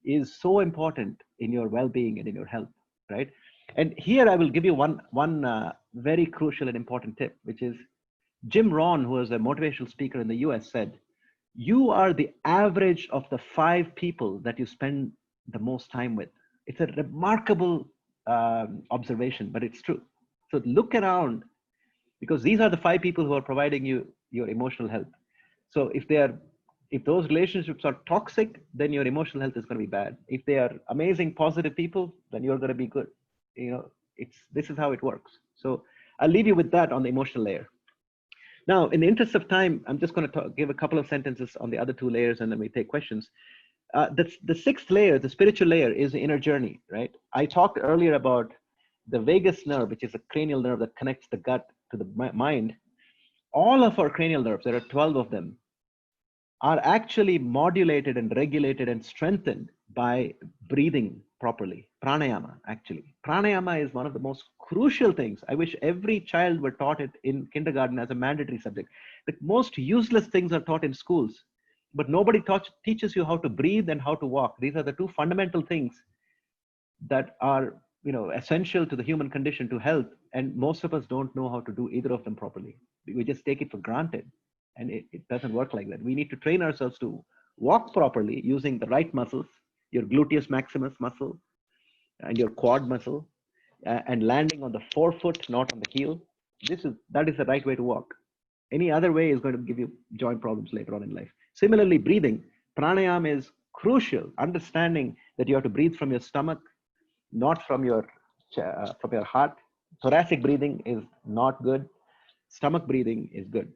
is so important in your well-being and in your health, right? And here I will give you one very crucial and important tip, which is Jim Rohn, who was a motivational speaker in the US, said, you are the average of the 5 people that you spend the most time with. It's a remarkable observation, but it's true. So look around, because these are the 5 people who are providing you your emotional health. So if those relationships are toxic, then your emotional health is going to be bad. If they are amazing, positive people, then you're going to be good. You know, this is how it works. So I'll leave you with that on the emotional layer. Now, in the interest of time, I'm just going to give a couple of sentences on the other 2 layers, and then we take questions. The 6th layer, the spiritual layer, is the inner journey, right? I talked earlier about the vagus nerve, which is a cranial nerve that connects the gut to the mind. All of our cranial nerves, there are 12 of them, are actually modulated and regulated and strengthened by breathing properly. Pranayama, actually. Pranayama is one of the most crucial things. I wish every child were taught it in kindergarten as a mandatory subject. The most useless things are taught in schools, but nobody teaches you how to breathe and how to walk. These are the 2 fundamental things that are, you know, essential to the human condition, to health. And most of us don't know how to do either of them properly. We just take it for granted. And it doesn't work like that. We need to train ourselves to walk properly using the right muscles, your gluteus maximus muscle and your quad muscle, and landing on the forefoot, not on the heel. That is the right way to walk. Any other way is going to give you joint problems later on in life. Similarly, breathing, pranayama is crucial. Understanding that you have to breathe from your stomach, not from your heart. Thoracic breathing is not good. Stomach breathing is good.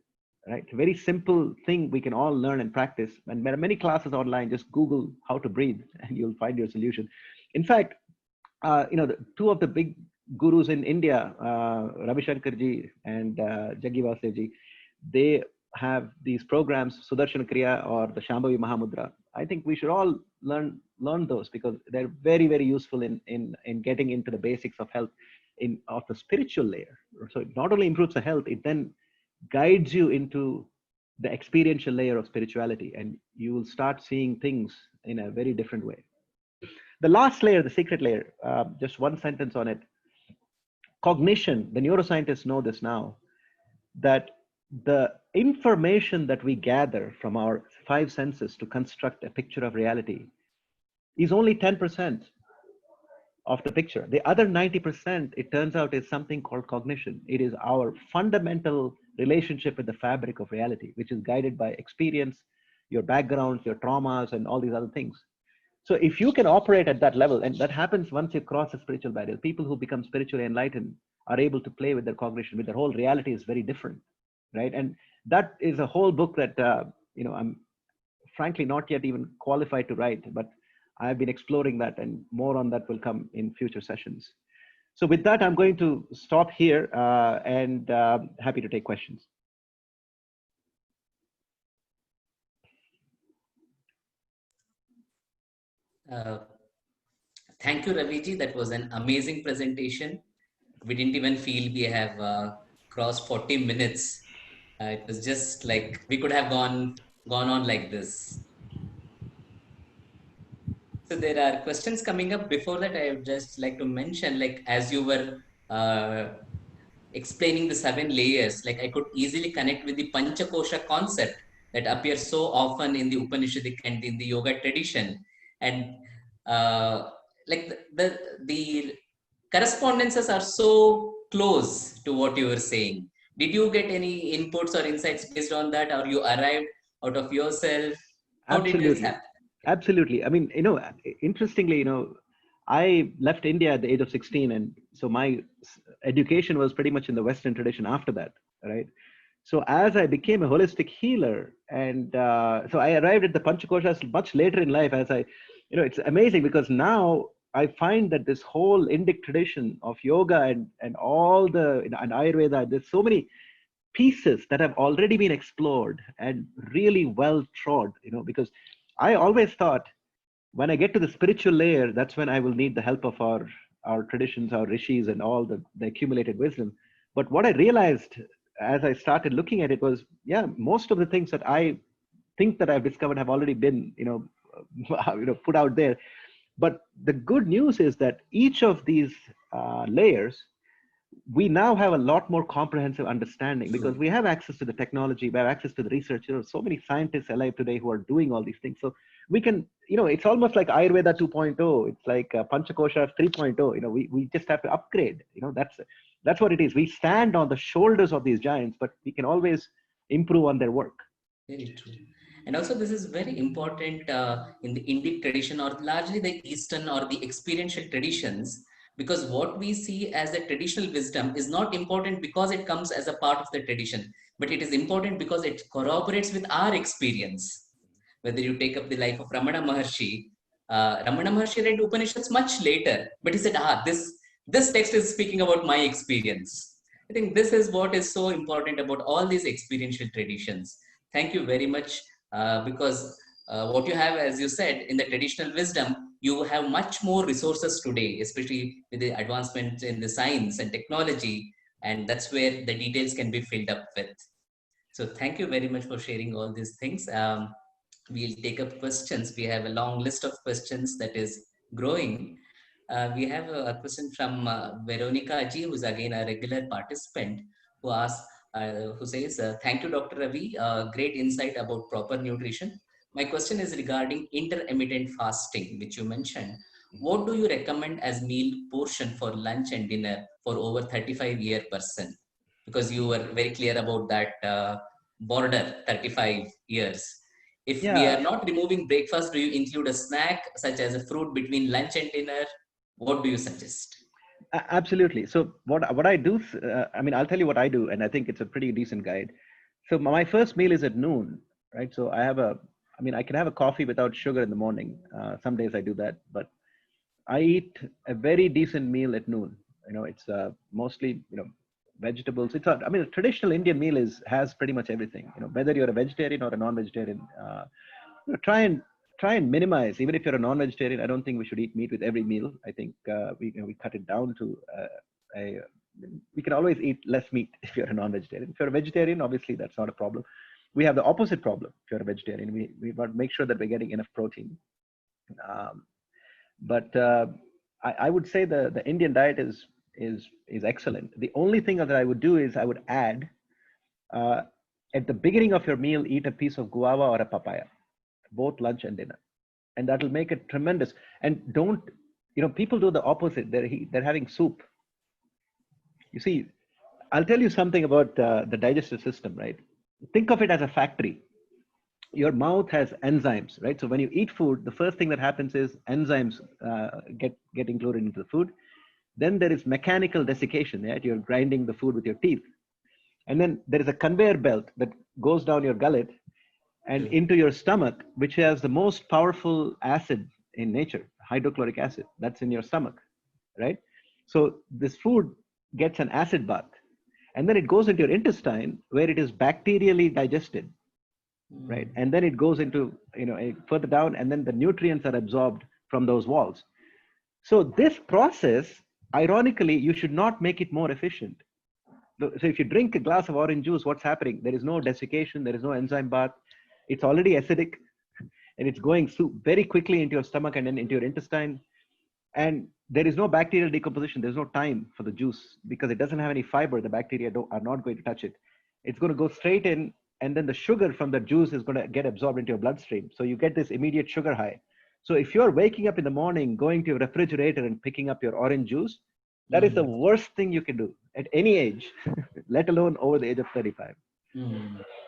Right? Very simple thing we can all learn and practice. And there are many classes online. Just Google how to breathe and you'll find your solution. In fact, you know, 2 of the big gurus in India, Ravi Shankarji and Jaggi Vasudevji, they have these programs, Sudarshana Kriya or the Shambhavi Mahamudra. I think we should all learn those, because they're very, very useful in getting into the basics of health of the spiritual layer. So it not only improves the health, it then guides you into the experiential layer of spirituality, and you will start seeing things in a very different way. The last layer, the secret layer, just one sentence on it. Cognition, the neuroscientists know this now, that the information that we gather from our 5 senses to construct a picture of reality is only 10% of the picture. The other 90%, it turns out, is something called cognition. It is our fundamental relationship with the fabric of reality, which is guided by experience, your backgrounds, your traumas, and all these other things. So if you can operate at that level, and that happens once you cross a spiritual barrier, people who become spiritually enlightened are able to play with their cognition, with their whole reality is very different, right? And that is a whole book that I'm frankly not yet even qualified to write, but I've been exploring that, and more on that will come in future sessions. So with that, I'm going to stop here and happy to take questions. Thank you, Raviji. That was an amazing presentation. We didn't even feel we have crossed 40 minutes. It was just like we could have gone on like this. So there are questions coming up. Before that, I would just like to mention, like as you were explaining the 7 layers, like I could easily connect with the Panchakosha concept that appears so often in the Upanishadic and in the yoga tradition. And like the correspondences are so close to what you were saying. Did you get any inputs or insights based on that, or you arrived out of yourself? How did this Absolutely. happen? Absolutely. I mean, interestingly, I left India at the age of 16. And so my education was pretty much in the Western tradition after that, right? So as I became a holistic healer, and so I arrived at the Panchakoshas much later in life. It's amazing because now I find that this whole Indic tradition of yoga and all and Ayurveda, there's so many pieces that have already been explored and really well trod, because I always thought when I get to the spiritual layer, that's when I will need the help of our traditions, our rishis, and all the accumulated wisdom. But what I realized as I started looking at it was, yeah, most of the things that I think that I've discovered have already been, put out there. But the good news is that each of these layers, we now have a lot more comprehensive understanding because we have access to the technology, we have access to the research. So many scientists alive today who are doing all these things. So we can, it's almost like Ayurveda 2.0. It's like Panchakosha 3.0. We just have to upgrade. That's what it is. We stand on the shoulders of these giants, but we can always improve on their work. Very true. And also, this is very important in the Indic tradition, or largely the Eastern or the experiential traditions, because what we see as a traditional wisdom is not important because it comes as a part of the tradition, but it is important because it corroborates with our experience. Whether you take up the life of Ramana Maharshi read Upanishads much later, but he said, this text is speaking about my experience. I think this is what is so important about all these experiential traditions. Thank you very much, because what you have, as you said, in the traditional wisdom, you have much more resources today, especially with the advancements in the science and technology, and that's where the details can be filled up with. So thank you very much for sharing all these things. We'll take up questions. We have a long list of questions that is growing. We have a question from Veronica G, who's again a regular participant, who asks, who says, thank you, Dr. Ravi. Great insight about proper nutrition. My question is regarding intermittent fasting, which you mentioned. What do you recommend as meal portion for lunch and dinner for over 35-year person? Because you were very clear about that border, 35 years. If we Yeah, are not removing breakfast, do you include a snack such as a fruit between lunch and dinner? What do you suggest? absolutely. So what I do, I'll tell you what I do, and I think it's a pretty decent guide. So my first meal is at noon, right? So I can have a coffee without sugar in the morning. Some days I do that, but I eat a very decent meal at noon. It's mostly, vegetables. A traditional Indian meal has pretty much everything. Whether you're a vegetarian or a non-vegetarian, try and minimize. Even if you're a non-vegetarian, I don't think we should eat meat with every meal. I think we cut it down to a. We can always eat less meat if you're a non-vegetarian. If you're a vegetarian, obviously that's not a problem. We have the opposite problem. If you're a vegetarian, we want to make sure that we're getting enough protein. But I would say the Indian diet is excellent. The only thing that I would do is I would add at the beginning of your meal, eat a piece of guava or a papaya, both lunch and dinner, and that will make it tremendous. And don't, people do the opposite. They're having soup. You see, I'll tell you something about the digestive system, right? Think of it as a factory. Your mouth has enzymes, right? So when you eat food, the first thing that happens is enzymes get included into the food. Then there is mechanical desiccation, right? You're grinding the food with your teeth. And then there is a conveyor belt that goes down your gullet and into your stomach, which has the most powerful acid in nature, hydrochloric acid. That's in your stomach, right? So this food gets an acid bath, and then it goes into your intestine where it is bacterially digested, right? And then it goes into, further down, and then the nutrients are absorbed from those walls. So this process, ironically, you should not make it more efficient. So if you drink a glass of orange juice, what's happening? There is no desiccation, there is no enzyme bath. It's already acidic, and it's going very quickly into your stomach and then into your intestine. And there is no bacterial decomposition. There's no time for the juice because it doesn't have any fiber. The bacteria are not going to touch it. It's going to go straight in, and then the sugar from the juice is going to get absorbed into your bloodstream. So you get this immediate sugar high. So if you're waking up in the morning, going to your refrigerator and picking up your orange juice, that is the worst thing you can do at any age, let alone over the age of 35.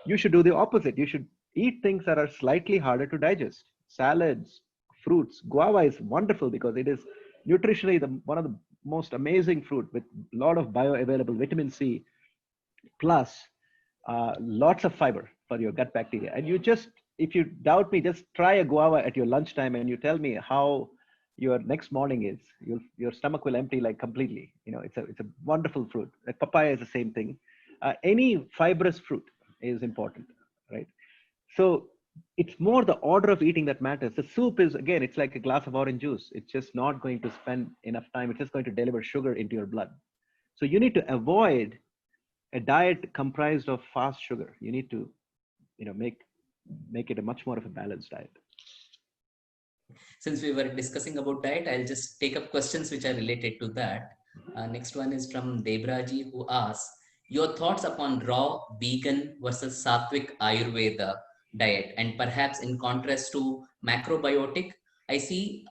You should do the opposite. You should eat things that are slightly harder to digest. Salads, fruits. Guava is wonderful because it is nutritionally one of the most amazing fruit with a lot of bioavailable vitamin C, plus lots of fiber for your gut bacteria. And if you doubt me, just try a guava at your lunchtime and you tell me how your next morning is. Your stomach will empty like completely. It's a wonderful fruit. Like papaya is the same thing. Any fibrous fruit is important, right? So it's more the order of eating that matters. The soup is, again, it's like a glass of orange juice. It's just not going to spend enough time. It's just going to deliver sugar into your blood. So you need to avoid a diet comprised of fast sugar. You need to, make it a much more of a balanced diet. Since we were discussing about diet, I'll just take up questions which are related to that. Next one is from Debraji, who asks, your thoughts upon raw, vegan versus sattvic Ayurveda diet, and perhaps in contrast to macrobiotic. I see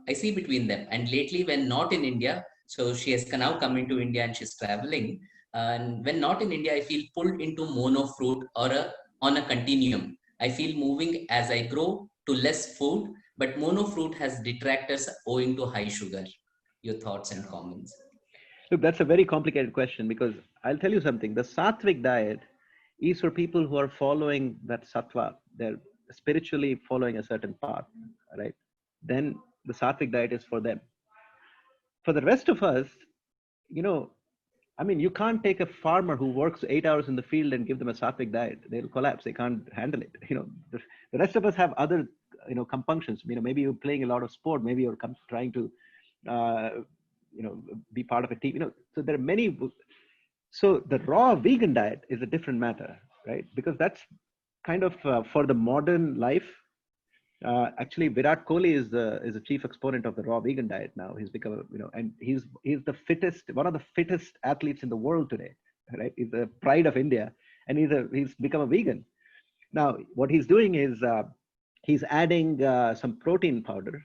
between them. And lately, when not in India, so she has now come into India and she's traveling. And when not in India, I feel pulled into mono fruit or on a continuum. I feel moving as I grow to less food, but mono fruit has detractors owing to high sugar. Your thoughts and comments. Look, that's a very complicated question because I'll tell you something. The sattvic diet is for people who are following that sattva. They're spiritually following a certain path, right? Then the sattvic diet is for them. For the rest of us, you can't take a farmer who works 8 hours in the field and give them a sattvic diet. They'll collapse. They can't handle it. The rest of us have other, compunctions. Maybe you're playing a lot of sport. Maybe you're trying to, be part of a team. So there are many. So the raw vegan diet is a different matter, right? Because that's kind of for the modern life. Actually, Virat Kohli is a chief exponent of the raw vegan diet now. He's become, and he's the fittest, one of the fittest athletes in the world today, right? He's the pride of India, and he's become a vegan. Now, what he's doing is he's adding some protein powder.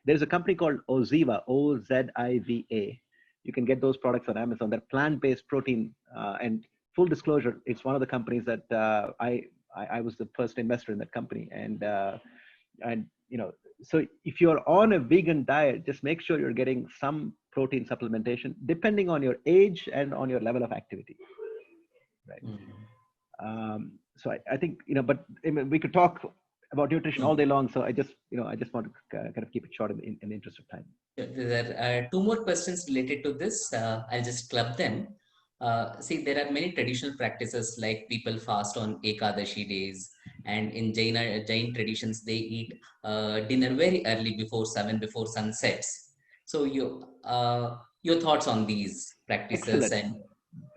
There's a company called Oziva, Oziva. You can get those products on Amazon. They're plant-based protein, and full disclosure, it's one of the companies that I was the first investor in that company, and so if you're on a vegan diet, just make sure you're getting some protein supplementation depending on your age and on your level of activity, right? So I think, but we could talk about nutrition all day long. So I just want to kind of keep it short in the interest of time. There are two more questions related to this. I'll just club them. See, there are many traditional practices like people fast on Ekadashi days, and in Jain traditions, they eat dinner very early before sun sets. So your thoughts on these practices? Excellent.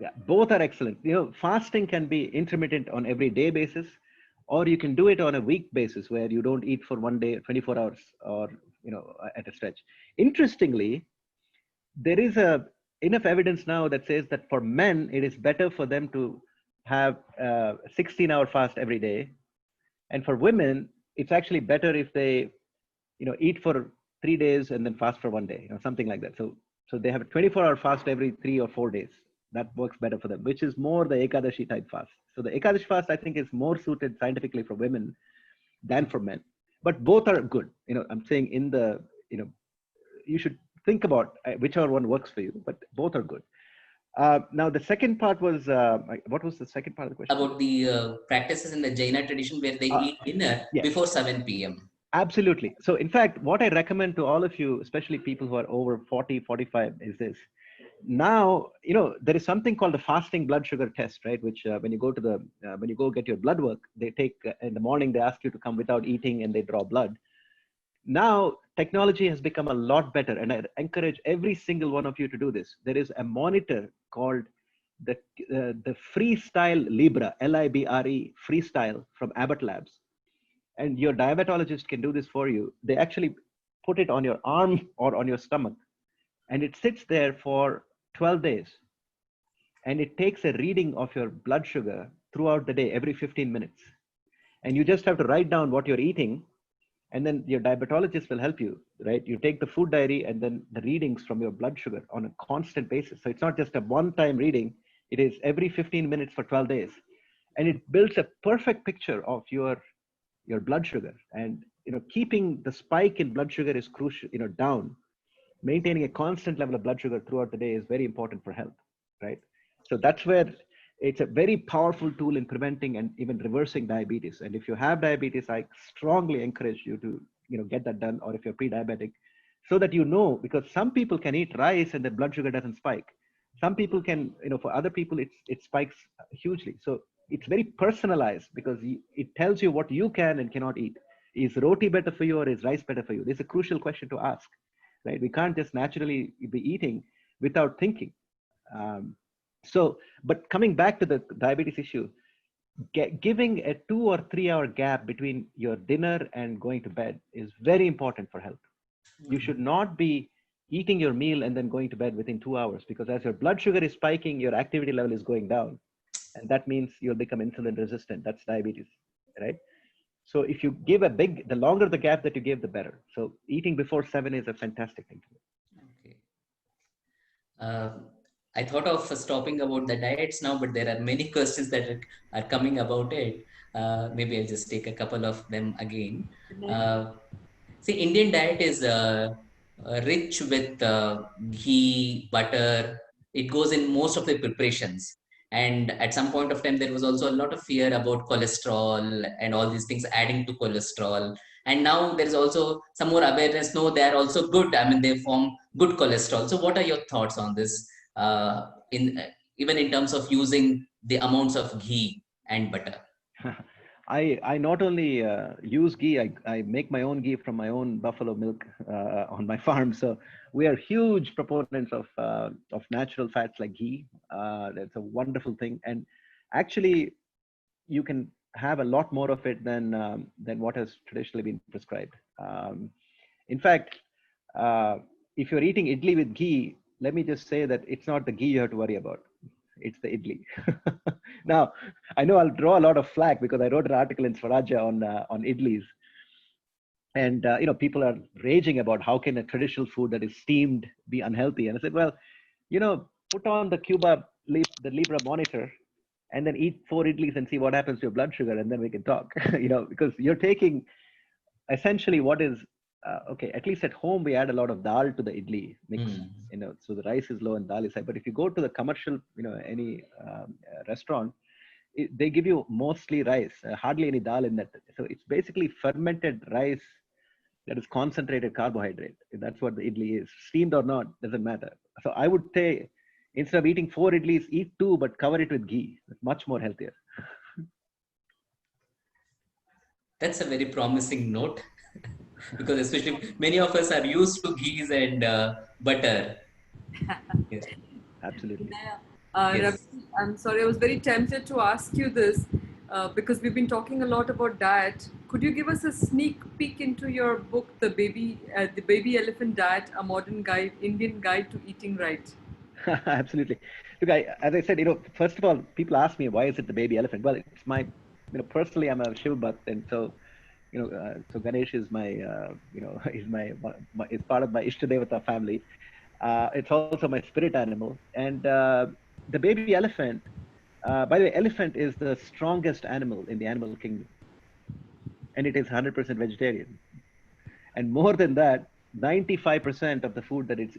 Yeah, both are excellent. Fasting can be intermittent on every day basis, or you can do it on a week basis where you don't eat for one day, 24 hours, or at a stretch. Interestingly, there is enough evidence now that says that for men, it is better for them to have a 16-hour fast every day. And for women, it's actually better if they, eat for 3 days and then fast for 1 day, something like that. So they have a 24-hour fast every 3 or 4 days. That works better for them, which is more the Ekadashi type fast. So the Ekadashi fast, I think, is more suited scientifically for women than for men. But both are good. I'm saying you should think about whichever one works for you, but both are good. Now the second part was what was the second part of the question? About the practices in the Jaina tradition where they eat dinner yes. before 7 p.m. Absolutely. So in fact, what I recommend to all of you, especially people who are over 40, 45, is this. Now, there is something called the fasting blood sugar test, right? Which when you go to when you go get your blood work, they take in the morning, they ask you to come without eating and they draw blood. Now, technology has become a lot better, and I encourage every single one of you to do this. There is a monitor called the Freestyle Libre, Libre, Freestyle from Abbott Labs. And your diabetologist can do this for you. They actually put it on your arm or on your stomach, and it sits there for 12 days. And it takes a reading of your blood sugar throughout the day, every 15 minutes. And you just have to write down what you're eating, and then your diabetologist will help you, right? You take the food diary and then the readings from your blood sugar on a constant basis. So it's not just a one-time reading, it is every 15 minutes for 12 days. And it builds a perfect picture of your blood sugar. And keeping the spike in blood sugar is crucial, down. Maintaining a constant level of blood sugar throughout the day is very important for health, right? So that's where it's a very powerful tool in preventing and even reversing diabetes. And if you have diabetes, I strongly encourage you to get that done, or if you're pre-diabetic, so that because some people can eat rice and their blood sugar doesn't spike. Some people can, for other people, it spikes hugely. So it's very personalized, because it tells you what you can and cannot eat. Is roti better for you, or is rice better for you? This is a crucial question to ask, right? We can't just naturally be eating without thinking. But coming back to the diabetes issue, giving a 2 or 3 hour gap between your dinner and going to bed is very important for health. You should not be eating your meal and then going to bed within 2 hours, because as your blood sugar is spiking, your activity level is going down. And that means you'll become insulin resistant. That's diabetes, right? So if you give the longer the gap that you give, the better. So eating before 7 is a fantastic thing to do. Okay. I thought of stopping about the diets now, but there are many questions that are coming about it. Maybe I'll just take a couple of them again. See, Indian diet is rich with ghee, butter. It goes in most of the preparations. And at some point of time, there was also a lot of fear about cholesterol and all these things adding to cholesterol. And now there's also some more awareness. No, they are also good. I mean, they form good cholesterol. So what are your thoughts on this? Even in terms of using the amounts of ghee and butter? I not only use ghee, I make my own ghee from my own buffalo milk on my farm. So we are huge proponents of natural fats like ghee. That's a wonderful thing, and actually, you can have a lot more of it than what has traditionally been prescribed. In fact, if you're eating idli with ghee, let me just say that it's not the ghee you have to worry about. It's the idli. Now, I know I'll draw a lot of flack because I wrote an article in Swaraja on idlis. And, people are raging about how can a traditional food that is steamed be unhealthy. And I said, well, put on the Libra monitor and then eat 4 idlis and see what happens to your blood sugar. And then we can talk, because you're taking essentially what is, okay, at least at home, we add a lot of dal to the idli mix, so the rice is low and dal is high. But if you go to the commercial, any restaurant, they give you mostly rice, hardly any dal in that. So it's basically fermented rice that is concentrated carbohydrate. That's what the idli is. Steamed or not, doesn't matter. So I would say, instead of eating 4 idlis, eat 2, but cover it with ghee. It's much more healthier. That's a very promising note. Because especially many of us are used to ghees and butter. Yes. Absolutely. Yes. Ravi, I'm sorry, I was very tempted to ask you this because we've been talking a lot about diet. Could you give us a sneak peek into your book, The Baby Elephant Diet, A Modern Guide, Indian Guide to Eating Right? Absolutely. Look, as I said, first of all, people ask me, why is it the baby elephant? Well, it's my, personally, I'm a Shiva Bhakt, and so, so Ganesh is my, is part of my Ishtadevata family. It's also my spirit animal. And the baby elephant, by the way, elephant is the strongest animal in the animal kingdom. And it is 100% vegetarian. And more than that, 95% of the food that it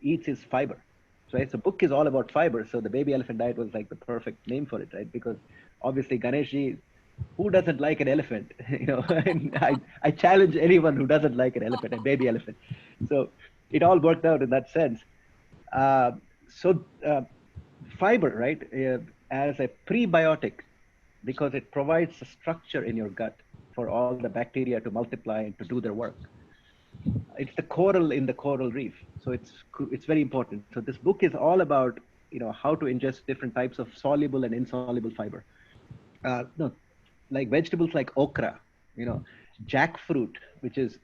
eats is fiber. So the book is all about fiber. So the baby elephant diet was like the perfect name for it, right? Because obviously Ganeshji, who doesn't like an elephant? And I challenge anyone who doesn't like an elephant, a baby elephant. So it all worked out in that sense. Uh, so fiber, right, as a prebiotic, because it provides a structure in your gut for all the bacteria to multiply and to do their work. It's the coral in the coral reef, so it's very important. So this book is all about how to ingest different types of soluble and insoluble fiber. No, like vegetables like okra, jackfruit, which is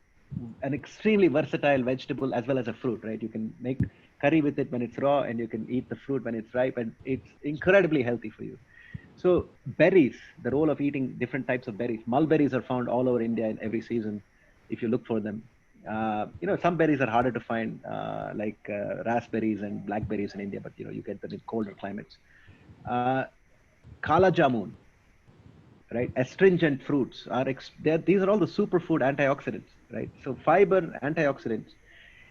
an extremely versatile vegetable as well as a fruit, right? You can make curry with it when it's raw, and you can eat the fruit when it's ripe, and it's incredibly healthy for you. So berries, the role of eating different types of berries. Mulberries are found all over India in every season, if you look for them. Some berries are harder to find, like raspberries and blackberries in India, but you get them in colder climates. Kala jamun, right? Astringent fruits these are all the superfood antioxidants, right? So fiber, antioxidants,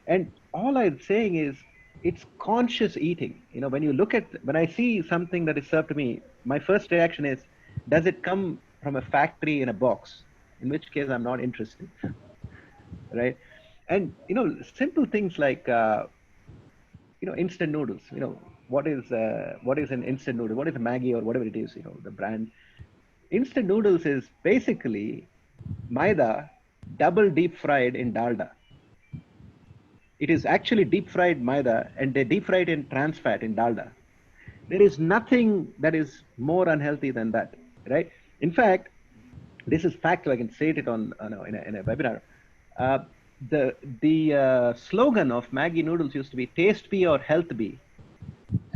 and all I'm saying is it's conscious eating. When I see something that is served to me, my first reaction is, does it come from a factory in a box? In which case, I'm not interested, right? And simple things like instant noodles. What is an instant noodle? What is a Maggi or whatever it is? The brand. Instant noodles is basically maida double deep fried in dalda. It is actually deep fried maida, and they deep fry it in trans fat in dalda. There is nothing that is more unhealthy than that, right? In fact, this is fact, so I can say it on in a webinar. The slogan of Maggi noodles used to be "Taste be or health be,"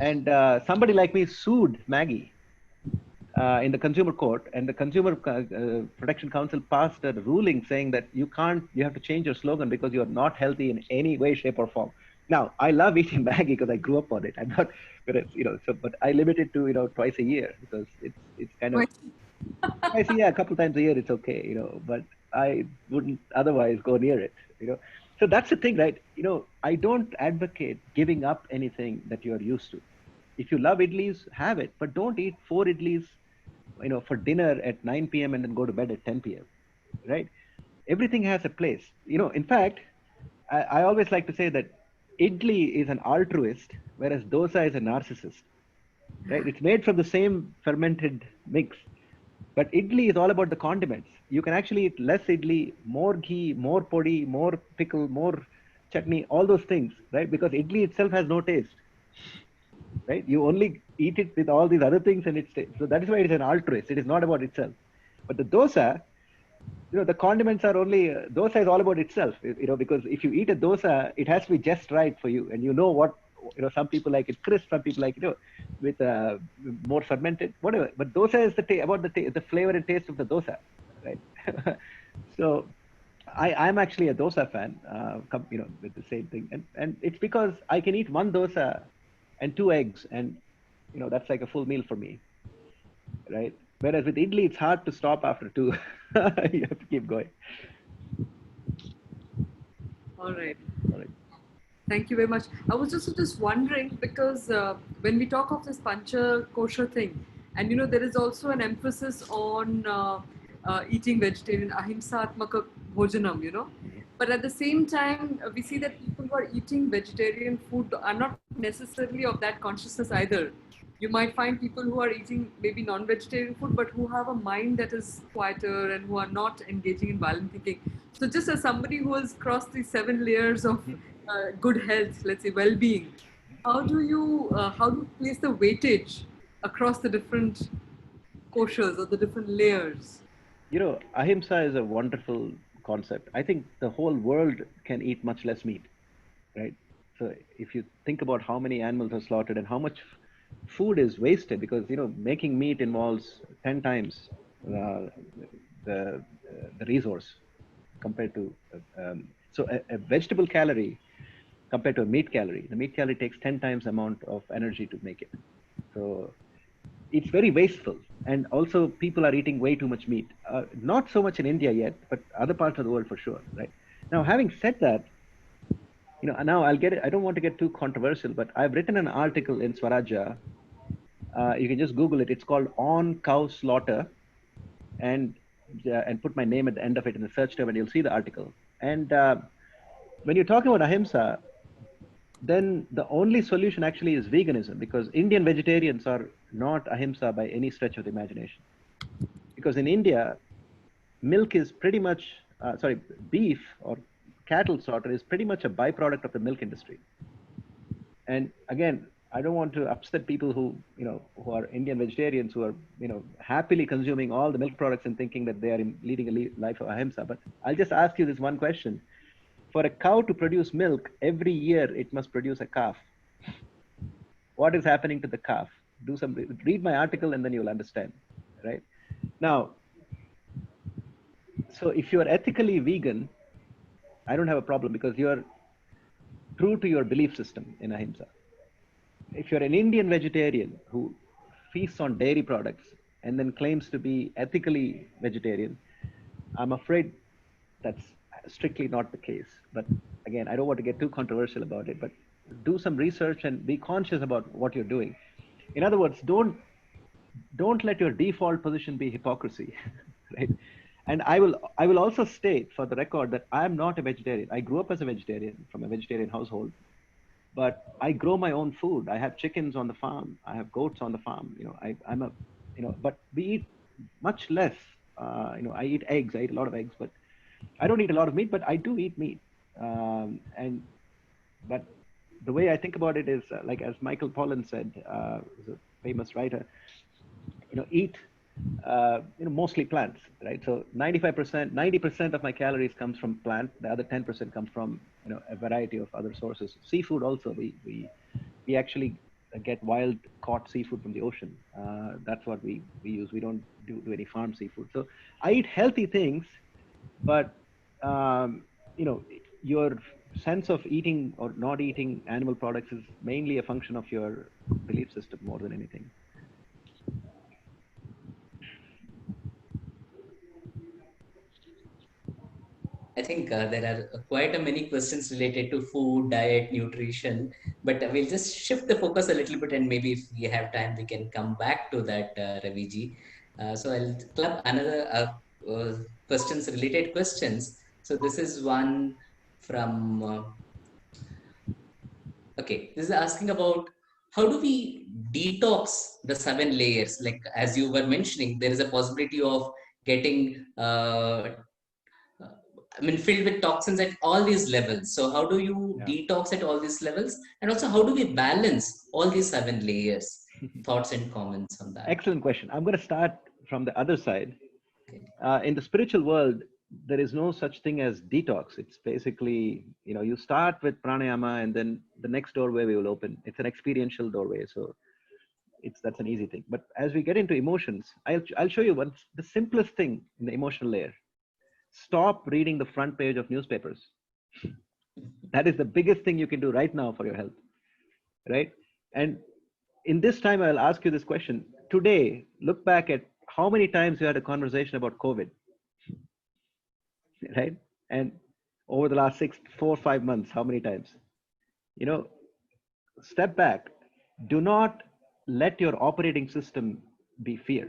and somebody like me sued Maggi in the consumer court, and the Consumer Protection Council passed a ruling saying that you have to change your slogan because you are not healthy in any way, shape, or form. Now, I love eating Maggi because I grew up on it. I'm not, but I limit it to twice a year because it's kind of twice a year, a couple times a year, it's okay, but I wouldn't otherwise go near it, So that's the thing, right? I don't advocate giving up anything that you are used to. If you love idlis, have it, but don't eat 4 idlis for dinner at 9 p.m. and then go to bed at 10 p.m. Right? Everything has a place. In fact, I always like to say that idli is an altruist, whereas dosa is a narcissist. Right? It's made from the same fermented mix, but idli is all about the condiments. You can actually eat less idli, more ghee, more podi, more pickle, more chutney, all those things, right? Because idli itself has no taste. Right? You only eat it with all these other things, and so that is why it is an altruist. It is not about itself. But the dosa, the condiments are only, dosa is all about itself, because if you eat a dosa, it has to be just right for you. And what, some people like it crisp, some people like it, with more fermented, whatever. But dosa is about the flavor and taste of the dosa, right? So I'm actually a dosa fan, with the same thing. And it's because I can eat one dosa and 2 eggs, and that's like a full meal for me, right? Whereas with idli, it's hard to stop after 2. You have to keep going. All right. All right. Thank you very much. I was just wondering, because when we talk of this pancha kosher thing, and there is also an emphasis on eating vegetarian, ahimsa atmaka bhojanam, but at the same time, we see that people who are eating vegetarian food are not necessarily of that consciousness either. You might find people who are eating maybe non-vegetarian food, but who have a mind that is quieter and who are not engaging in violent thinking. So just as somebody who has crossed the 7 layers of good health, let's say well-being, how do you place the weightage across the different koshers or the different layers? Ahimsa is a wonderful concept. I think the whole world can eat much less meat, right? So if you think about how many animals are slaughtered and how much food is wasted, because making meat involves 10 times the resource compared to so a vegetable calorie compared to a meat calorie. The meat calorie takes 10 times amount of energy to make it. So it's very wasteful. And also people are eating way too much meat. Not so much in India yet, but other parts of the world for sure, right? Now, having said that, Now I'll get it. I don't want to get too controversial, but I've written an article in Swaraja. You can just Google it. It's called "On Cow Slaughter," and put my name at the end of it in the search term, and you'll see the article. And when you're talking about ahimsa, then the only solution actually is veganism, because Indian vegetarians are not ahimsa by any stretch of the imagination. Because in India, milk is pretty much, beef or cattle slaughter is pretty much a byproduct of the milk industry. And again, I don't want to upset people who are Indian vegetarians, who are, happily consuming all the milk products and thinking that they are leading a life of ahimsa. But I'll just ask you this one question. For a cow to produce milk, every year it must produce a calf. What is happening to the calf? Read my article and then you'll understand, right? Now, so if you're ethically vegan, I don't have a problem, because you're true to your belief system in ahimsa. If you're an Indian vegetarian who feasts on dairy products and then claims to be ethically vegetarian, I'm afraid that's strictly not the case. But again, I don't want to get too controversial about it, but do some research and be conscious about what you're doing. In other words, don't let your default position be hypocrisy, right? And I will also state for the record that I am not a vegetarian. I grew up as a vegetarian from a vegetarian household, but I grow my own food. I have chickens on the farm. I have goats on the farm. But we eat much less. I eat eggs. I eat a lot of eggs, but I don't eat a lot of meat, but I do eat meat. But the way I think about it is, like as Michael Pollan said, who's a famous writer, eat mostly plants, right? So 90% of my calories comes from plant. The other 10% comes from a variety of other sources. Seafood also, we actually get wild caught seafood from the ocean. That's what we use. We don't do any farm seafood. So I eat healthy things, but your sense of eating or not eating animal products is mainly a function of your belief system more than anything. I think there are quite a many questions related to food, diet, nutrition, but we'll just shift the focus a little bit, and maybe if we have time, we can come back to that, Ravi ji. So I'll club another questions, related questions. So this is one from, okay, this is asking about how do we detox the 7 layers? Like, as you were mentioning, there is a possibility of getting filled with toxins at all these levels. So how do you detox at all these levels? And also, how do we balance all these 7 layers? Thoughts and comments on that. Excellent question. I'm going to start from the other side. Okay. In the spiritual world, there is no such thing as detox. It's basically, you start with pranayama and then the next doorway will open. It's an experiential doorway. So that's an easy thing. But as we get into emotions, I'll show you the simplest thing in the emotional layer. Stop reading the front page of newspapers. That is the biggest thing you can do right now for your health, right? And in this time, I'll ask you this question. Today, look back at how many times you had a conversation about COVID, right? And over the last 4 5 months, how many times? Step back. Do not let your operating system be fear.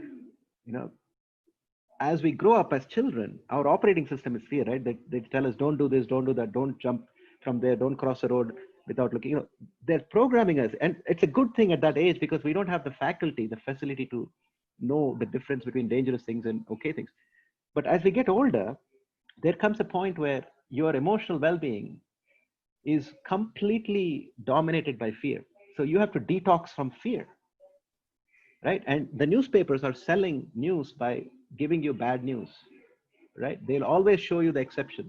As we grow up as children, our operating system is fear, right? They tell us, don't do this, don't do that, don't jump from there, don't cross the road without looking. They're programming us. And it's a good thing at that age, because we don't have the faculty, the facility to know the difference between dangerous things and okay things. But as we get older, there comes a point where your emotional well-being is completely dominated by fear. So you have to detox from fear, right? And the newspapers are selling news by giving you bad news, right? They'll always show you the exception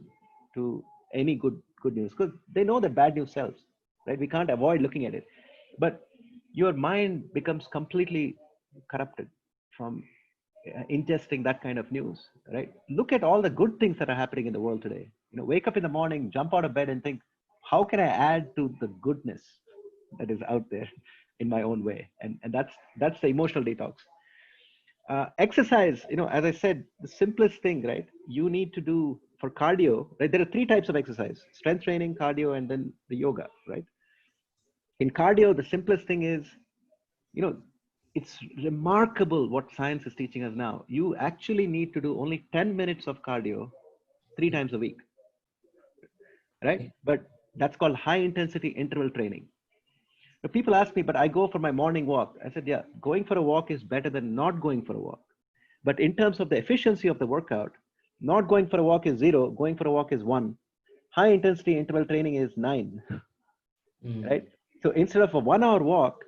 to any good news, because they know that bad news sells, right? We can't avoid looking at it. But your mind becomes completely corrupted from ingesting that kind of news, right? Look at all the good things that are happening in the world today. Wake up in the morning, jump out of bed and think, how can I add to the goodness that is out there in my own way? And that's the emotional detox. Exercise, as I said, the simplest thing, right? You need to do for cardio, right, there are three types of exercise: strength training, cardio, and then the yoga, right? In cardio, the simplest thing is, you know, it's remarkable what science is teaching us now. You actually need to do only 10 minutes of cardio 3 times a week, right? Okay. But that's called high intensity interval training. But people ask me, but I go for my morning walk. I said, yeah, going for a walk is better than not going for a walk. But in terms of the efficiency of the workout, not going for a walk is 0, going for a walk is 1. High intensity interval training is 9, Mm. right? So instead of a 1 hour walk,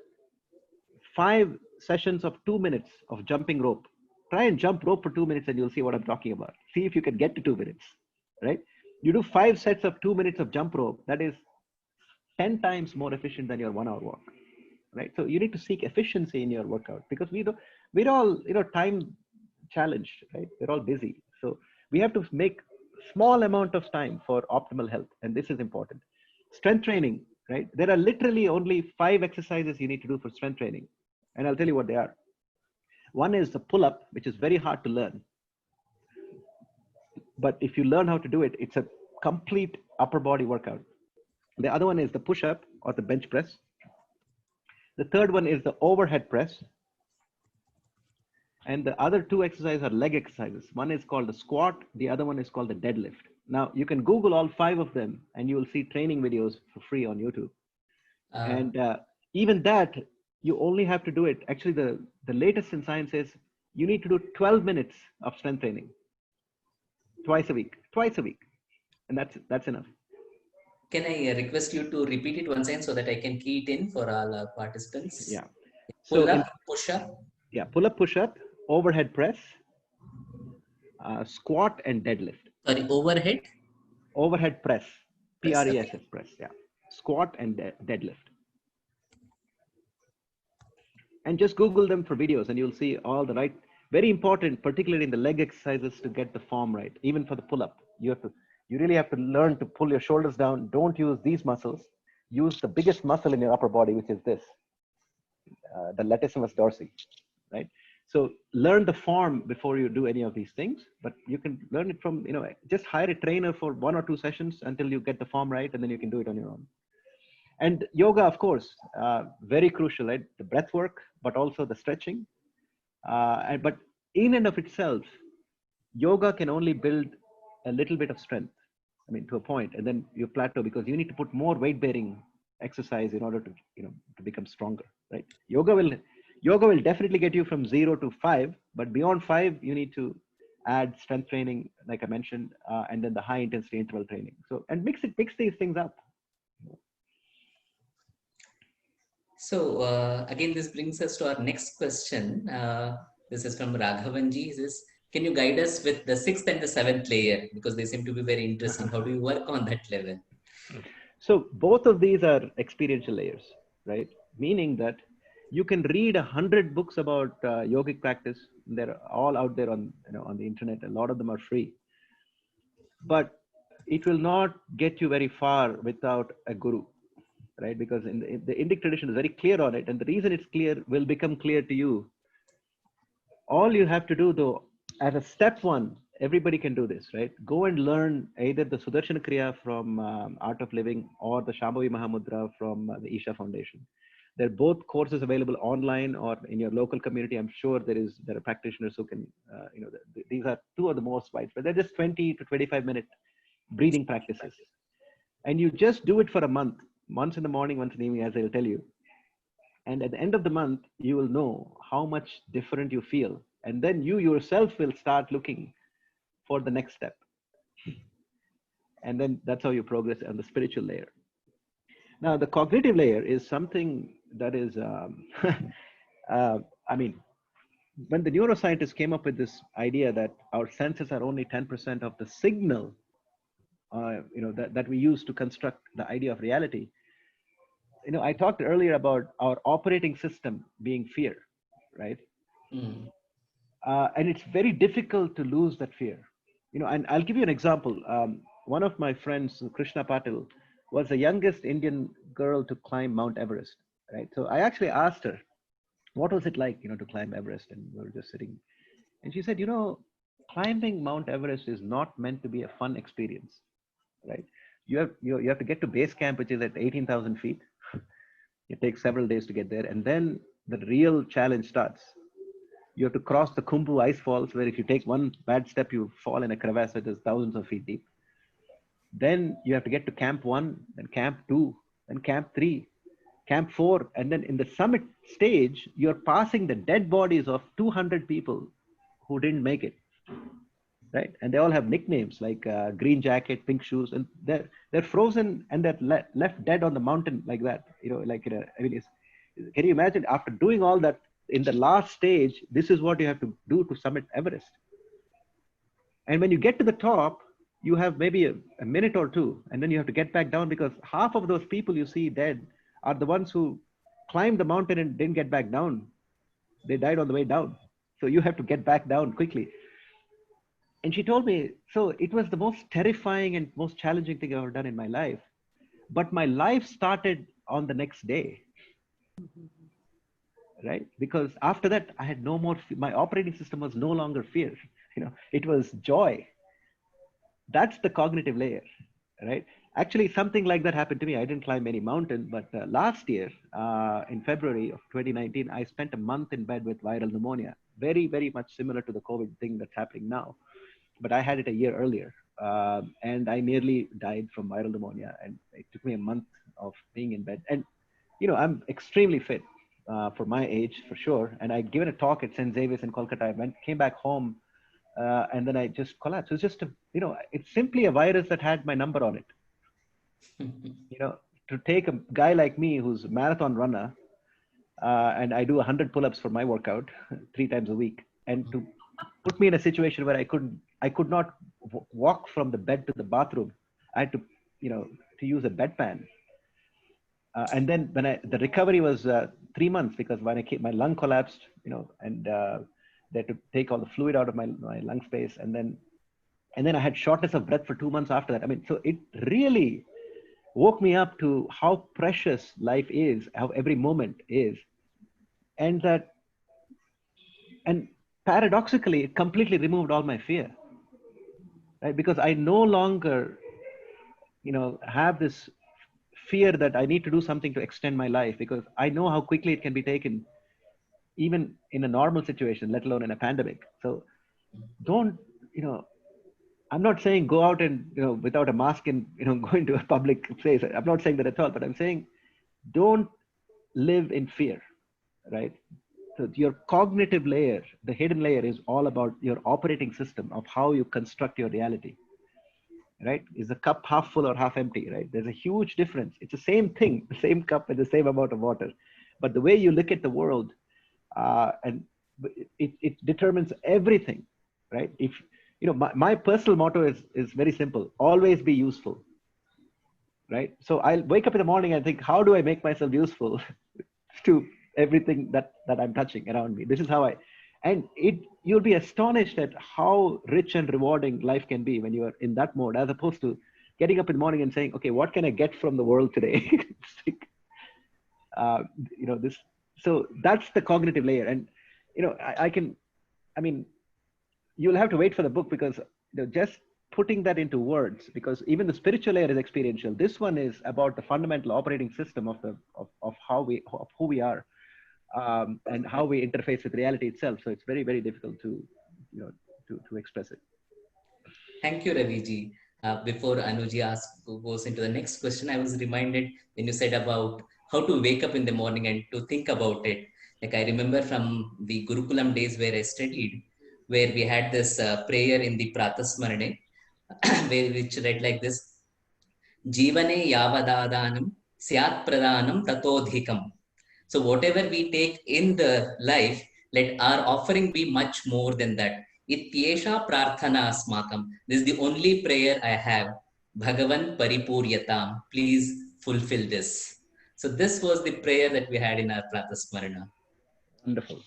5 sessions of 2 minutes of jumping rope. Try and jump rope for 2 minutes and you'll see what I'm talking about. See if you can get to 2 minutes, right? You do 5 sets of 2 minutes of jump rope. That is 10 times more efficient than your 1 hour walk, right? So you need to seek efficiency in your workout because we're all, time challenged, right? We're all busy. So we have to make small amount of time for optimal health. And this is important. Strength training, right? There are literally only 5 exercises you need to do for strength training. And I'll tell you what they are. One is the pull-up, which is very hard to learn. But if you learn how to do it, it's a complete upper body workout. The other one is the push-up or the bench press. The third one is the overhead press. And the other 2 exercises are leg exercises. One is called the squat. The other one is called the deadlift. Now, you can Google all 5 of them and you will see training videos for free on YouTube. And even that, you only have to do it. Actually, the latest in science is you need to do 12 minutes of strength training twice a week. And that's enough. Can I request you to repeat it once again so that I can key it in for all our participants? Yeah. Pull So up, push up. Yeah, pull up, push up, overhead press, squat, and deadlift. Sorry, overhead. Overhead press, Press, PRESS okay. press. Yeah, squat and deadlift. And just Google them for videos, and you'll see all the right. Very important, particularly in the leg exercises, to get the form right. Even for the pull up, you really have to learn to pull your shoulders down. Don't use these muscles. Use the biggest muscle in your upper body, which is this, the latissimus dorsi, right? So learn the form before you do any of these things, but you can learn it from, just hire a trainer for 1 or 2 sessions until you get the form right, and then you can do it on your own. And yoga, of course, very crucial, right? The breath work, but also the stretching. But in and of itself, yoga can only build a little bit of strength, to a point, and then you plateau because you need to put more weight bearing exercise in order to, to become stronger, right? Yoga will definitely get you from 0 to 5, but beyond 5, you need to add strength training, like I mentioned, and then the high intensity interval training. So, and mix these things up. So again, this brings us to our next question. This is from Raghavanji. He says, can you guide us with the 6th and the 7th layer? Because they seem to be very interesting. How do you work on that level? So both of these are experiential layers, right? Meaning that you can read 100 books about yogic practice. They're all out there on the internet. A lot of them are free, but it will not get you very far without a guru, right? Because in the Indic tradition is very clear on it, and the reason it's clear will become clear to you. All you have to do, though, as a step 1, everybody can do this, right? Go and learn either the Sudarshana Kriya from Art of Living or the Shambhavi Mahamudra from the Isha Foundation. They're both courses available online or in your local community. I'm sure there are practitioners who can, these are 2 of the most widespread. They're just 20 to 25-minute breathing practices. And you just do it for a month, once in the morning, once in the evening, as I'll tell you. And at the end of the month, you will know how much different you feel. And then you yourself will start looking for the next step. And then that's how you progress on the spiritual layer. Now, the cognitive layer is something that is, when the neuroscientists came up with this idea that our senses are only 10% of the signal, that we use to construct the idea of reality. I talked earlier about our operating system being fear, right? Mm. And it's very difficult to lose that fear. And I'll give you an example. One of my friends, Krishna Patil, was the youngest Indian girl to climb Mount Everest, right? So I actually asked her, what was it like, to climb Everest? And we were just sitting. And she said, climbing Mount Everest is not meant to be a fun experience, right? You have to get to base camp, which is at 18,000 feet. It takes several days to get there, and then the real challenge starts. You have to cross the Khumbu ice falls, where if you take one bad step, you fall in a crevasse that is thousands of feet deep. Then you have to get to Camp 1, then Camp 2, then Camp 3, Camp 4, and then in the summit stage, you're passing the dead bodies of 200 people who didn't make it, right? And they all have nicknames like Green Jacket, Pink Shoes, and they're frozen and they're left dead on the mountain like that. Like I mean, can you imagine after doing all that in the last stage? This is what you have to do to summit Everest. And when you get to the top, you have maybe a minute or two, and then you have to get back down because half of those people you see dead are the ones who climbed the mountain and didn't get back down. They died on the way down. So you have to get back down quickly. And she told me, so it was the most terrifying and most challenging thing I've ever done in my life. But my life started on the next day, right? Because after that, I had no more, my operating system was no longer fear. It was joy. That's the cognitive layer, right? Actually, something like that happened to me. I didn't climb any mountain, but last year, in February of 2019, I spent a month in bed with viral pneumonia, very, very much similar to the COVID thing that's happening now. But I had it a year earlier, and I nearly died from viral pneumonia. And it took me a month of being in bed. And, I'm extremely fit for my age, for sure. And I'd given a talk at St. Xavier's in Kolkata. I came back home, and then I just collapsed. It's just, it's simply a virus that had my number on it. To take a guy like me who's a marathon runner, and I do 100 pull-ups for my workout 3 times a week, and to put me in a situation where I could not walk from the bed to the bathroom. I had to, to use a bedpan. And then when the recovery was 3 months, because when my lung collapsed, and they had to take all the fluid out of my lung space. And then I had shortness of breath for 2 months after that. I mean, so it really woke me up to how precious life is, how every moment is. And paradoxically, it completely removed all my fear, right? Because I no longer, have this fear that I need to do something to extend my life, because I know how quickly it can be taken, even in a normal situation, let alone in a pandemic. So don't, I'm not saying go out and, without a mask and, go into a public place. I'm not saying that at all, but I'm saying don't live in fear, right? So your cognitive layer, the hidden layer, is all about your operating system of how you construct your reality, right? Is the cup half full or half empty, right? There's a huge difference. It's the same thing, the same cup with the same amount of water. But the way you look at the world, and it determines everything, right? If, my personal motto is very simple: always be useful, right? So I'll wake up in the morning and think, how do I make myself useful to everything that I'm touching around me? This is how you'll be astonished at how rich and rewarding life can be when you are in that mode, as opposed to getting up in the morning and saying, okay, what can I get from the world today? So that's the cognitive layer. And, you'll have to wait for the book, because just putting that into words, because even the spiritual layer is experiential. This one is about the fundamental operating system of who we are, and how we interface with reality itself. So it's very, very difficult to express it. Thank you, Raviji. Before Anuji goes into the next question, I was reminded when you said about how to wake up in the morning and to think about it. Like, I remember from the Gurukulam days where I studied, where we had this prayer in the Pratasmarane, which read like this: Jivane yavadadanam syat pradanam tatodhikam. So whatever we take in the life, let our offering be much more than that. Ityesha prarthana asmakam. This is the only prayer I have. Bhagavan paripuryatam. Please fulfill this. So this was the prayer that we had in our Pratasmarana. Wonderful.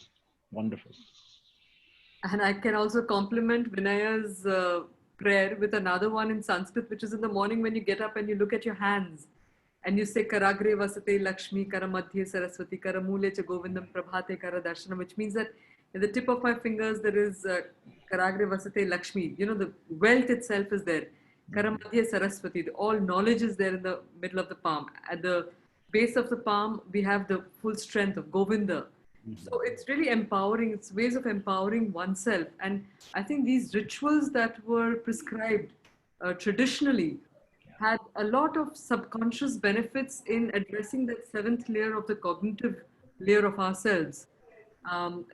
Wonderful. And I can also complement Vinaya's prayer with another one in Sanskrit, which is in the morning when you get up and you look at your hands and you say Karagre Vasate Lakshmi, Karamadhye Saraswati, Karamule Cha Govindam Prabhate Kara Darshanam, which means that At the tip of my fingers, there is Karagre Vasate Lakshmi. You know, the wealth itself is there. Karamadhya Saraswati, all knowledge is there in the middle of the palm. At the base of the palm, we have the full strength of Govinda. So it's really empowering. It's ways of empowering oneself. And I think these rituals that were prescribed traditionally had a lot of subconscious benefits in addressing that seventh layer of the cognitive layer of ourselves. While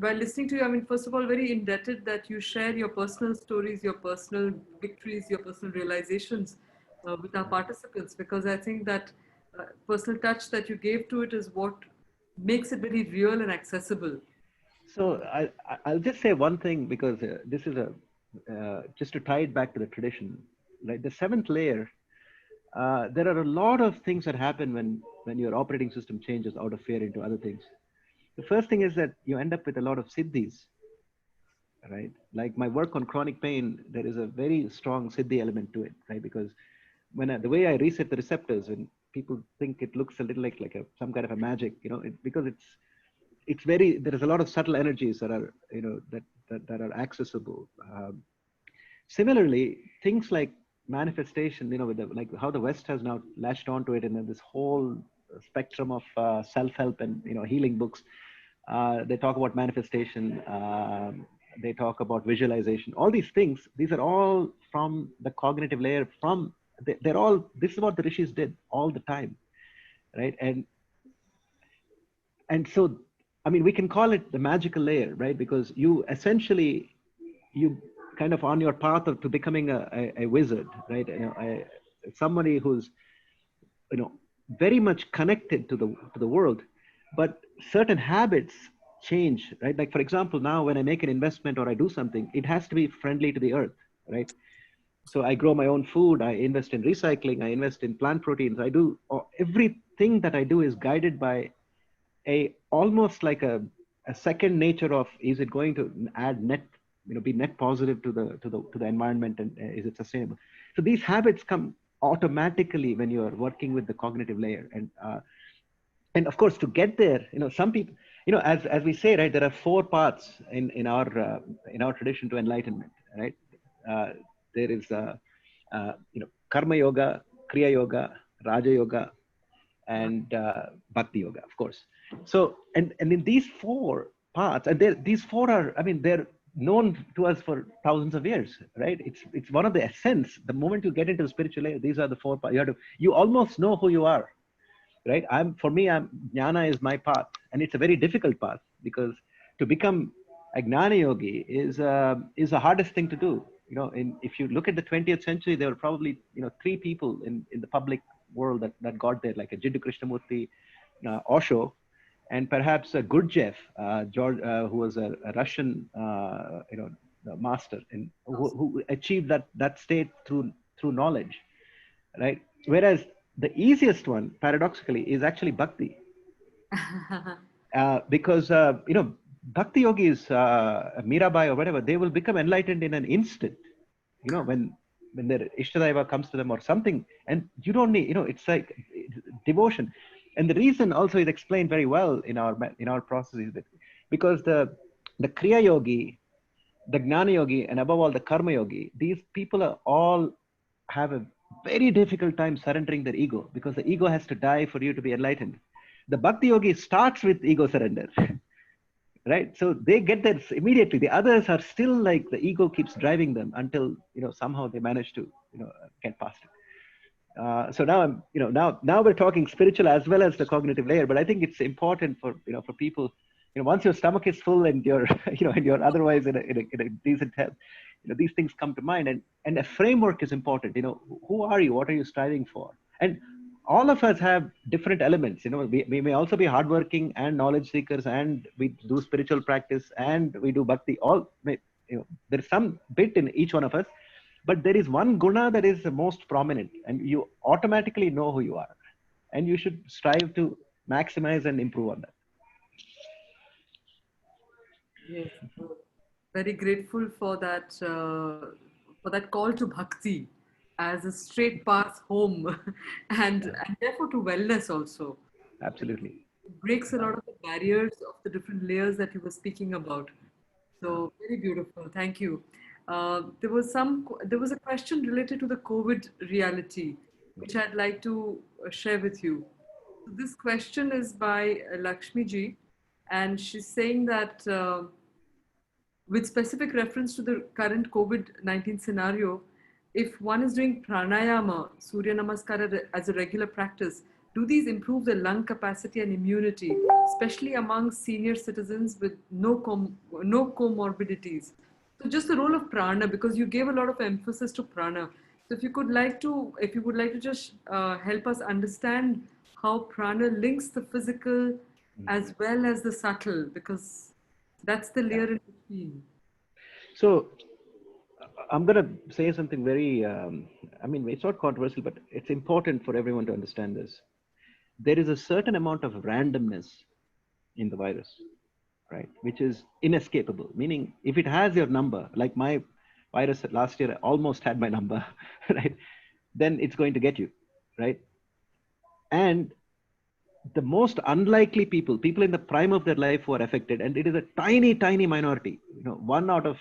listening to you, I mean, first of all, very indebted that you share your personal stories, your personal victories, your personal realizations with our participants, because I think that personal touch that you gave to it is what makes it very real and accessible. So I'll just say one thing, because this is just to tie it back to the tradition, right? The seventh layer, there are a lot of things that happen when your operating system changes out of fear into other things. The first thing is that you end up with a lot of siddhis, right? Like my work on chronic pain, there is a very strong siddhi element to it, right? Because the way I reset the receptors, when people think it looks a little like some kind of a magic, because it's very, there is a lot of subtle energies that are, that are accessible. Similarly, things like manifestation, with like how the West has now latched onto it, and then this whole spectrum of self-help and healing books. They talk about manifestation. They talk about visualization. All these things. These are all from the cognitive layer. They're all. This is what the rishis did all the time, right? And so, I mean, we can call it the magical layer, right? Because you kind of on your path to becoming a wizard, right? Somebody who's very much connected to the world, but certain habits change, right? Like for example, now when I make an investment or I do something, it has to be friendly to the earth, right? So I grow my own food, I invest in recycling, I invest in plant proteins, everything that I do is guided by almost like a second nature of, is it going to add net, be net positive to the environment, and is it sustainable? So these habits come automatically when you are working with the cognitive layer, and of course to get there, some people, as we say, right, there are 4 paths in our tradition to enlightenment, right? There is karma yoga, kriya yoga, raja yoga, and bhakti yoga, of course. So and in these 4 paths, and these 4 are, I mean, they're known to us for thousands of years, right? It's one of the essence. The moment you get into the spiritual layer, these are the 4 paths. You almost know who you are, right? Jnana is my path, and it's a very difficult path, because to become a Gnana yogi is the hardest thing to do. If you look at the 20th century, there were probably 3 people in the public world that got there, like a Jiddu Krishnamurti, Osho, and perhaps a Gurdjieff, George, who was a Russian, master, and who achieved that state through knowledge, right? Whereas the easiest one, paradoxically, is actually bhakti, because bhakti yogis, Mirabai or whatever, they will become enlightened in an instant. When their Ishtadaiva comes to them or something, and you don't need, it's like devotion. And the reason also is explained very well in our processes, because the Kriya yogi, the Gnana yogi, and above all the Karma yogi, these people have a very difficult time surrendering their ego, because the ego has to die for you to be enlightened. The Bhakti yogi starts with ego surrender, right? So they get there immediately. The others are still like the ego keeps driving them until somehow they manage to get past it. So now we're talking spiritual as well as the cognitive layer, but I think it's important for people. Once your stomach is full and you're and you're otherwise in a decent health, these things come to mind, and a framework is important. Who are you? What are you striving for? And all of us have different elements. We may also be hardworking and knowledge seekers, and we do spiritual practice, and we do bhakti. There's some bit in each one of us, but there is one guna that is the most prominent, and you automatically know who you are, and you should strive to maximize and improve on that. Yes, very grateful for that call to bhakti as a straight path home, and therefore to wellness also. Absolutely. It breaks a lot of the barriers of the different layers that you were speaking about. So very beautiful. Thank you. There was a question related to the COVID reality, which I'd like to share with you. So this question is by Lakshmi ji, and she's saying that with specific reference to the current COVID-19 scenario, if one is doing pranayama, Surya Namaskara as a regular practice, do these improve the lung capacity and immunity, especially among senior citizens with no comorbidities? So just the role of prana, because you gave a lot of emphasis to prana. So if you would like to just help us understand how prana links the physical as well as the subtle, because that's the layer in between. So I'm going to say something very, I mean, it's not controversial, but it's important for everyone to understand this. There is a certain amount of randomness in the virus, right? Which is inescapable, meaning if it has your number, like my virus last year almost had my number, right? Then it's going to get you, right? And the most unlikely people in the prime of their life who are affected, and it is a tiny, tiny minority, 1 out of,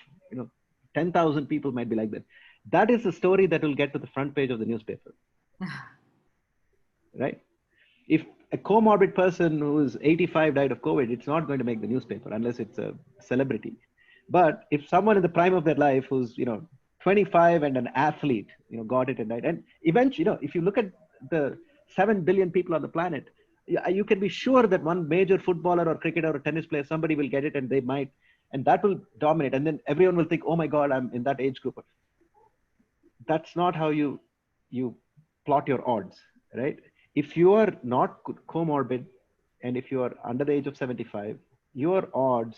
10,000 people might be like that. That is the story that will get to the front page of the newspaper, right? If a comorbid person who is 85 died of COVID, it's not going to make the newspaper unless it's a celebrity. But if someone in the prime of their life who's, 25 and an athlete, got it and died, and eventually, if you look at the 7 billion people on the planet, you can be sure that one major footballer or cricketer or tennis player, somebody will get it and they might, and that will dominate. And then everyone will think, oh my God, I'm in that age group. That's not how you plot your odds, right? If you are not comorbid and if you are under the age of 75, your odds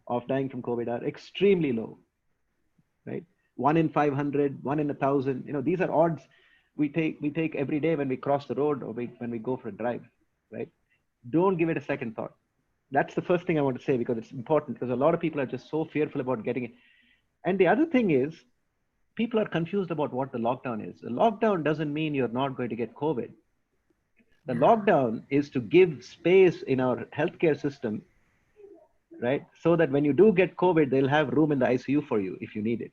of dying from COVID are extremely low, right? 1 in 500, 1 in 1,000, these are odds we take every day when we cross the road or when we go for a drive, right? Don't give it a second thought. That's the first thing I want to say, because it's important, because a lot of people are just so fearful about getting it. And the other thing is, people are confused about what the lockdown is. The lockdown doesn't mean you're not going to get COVID. The lockdown is to give space in our healthcare system, right? So that when you do get COVID, they'll have room in the ICU for you if you need it.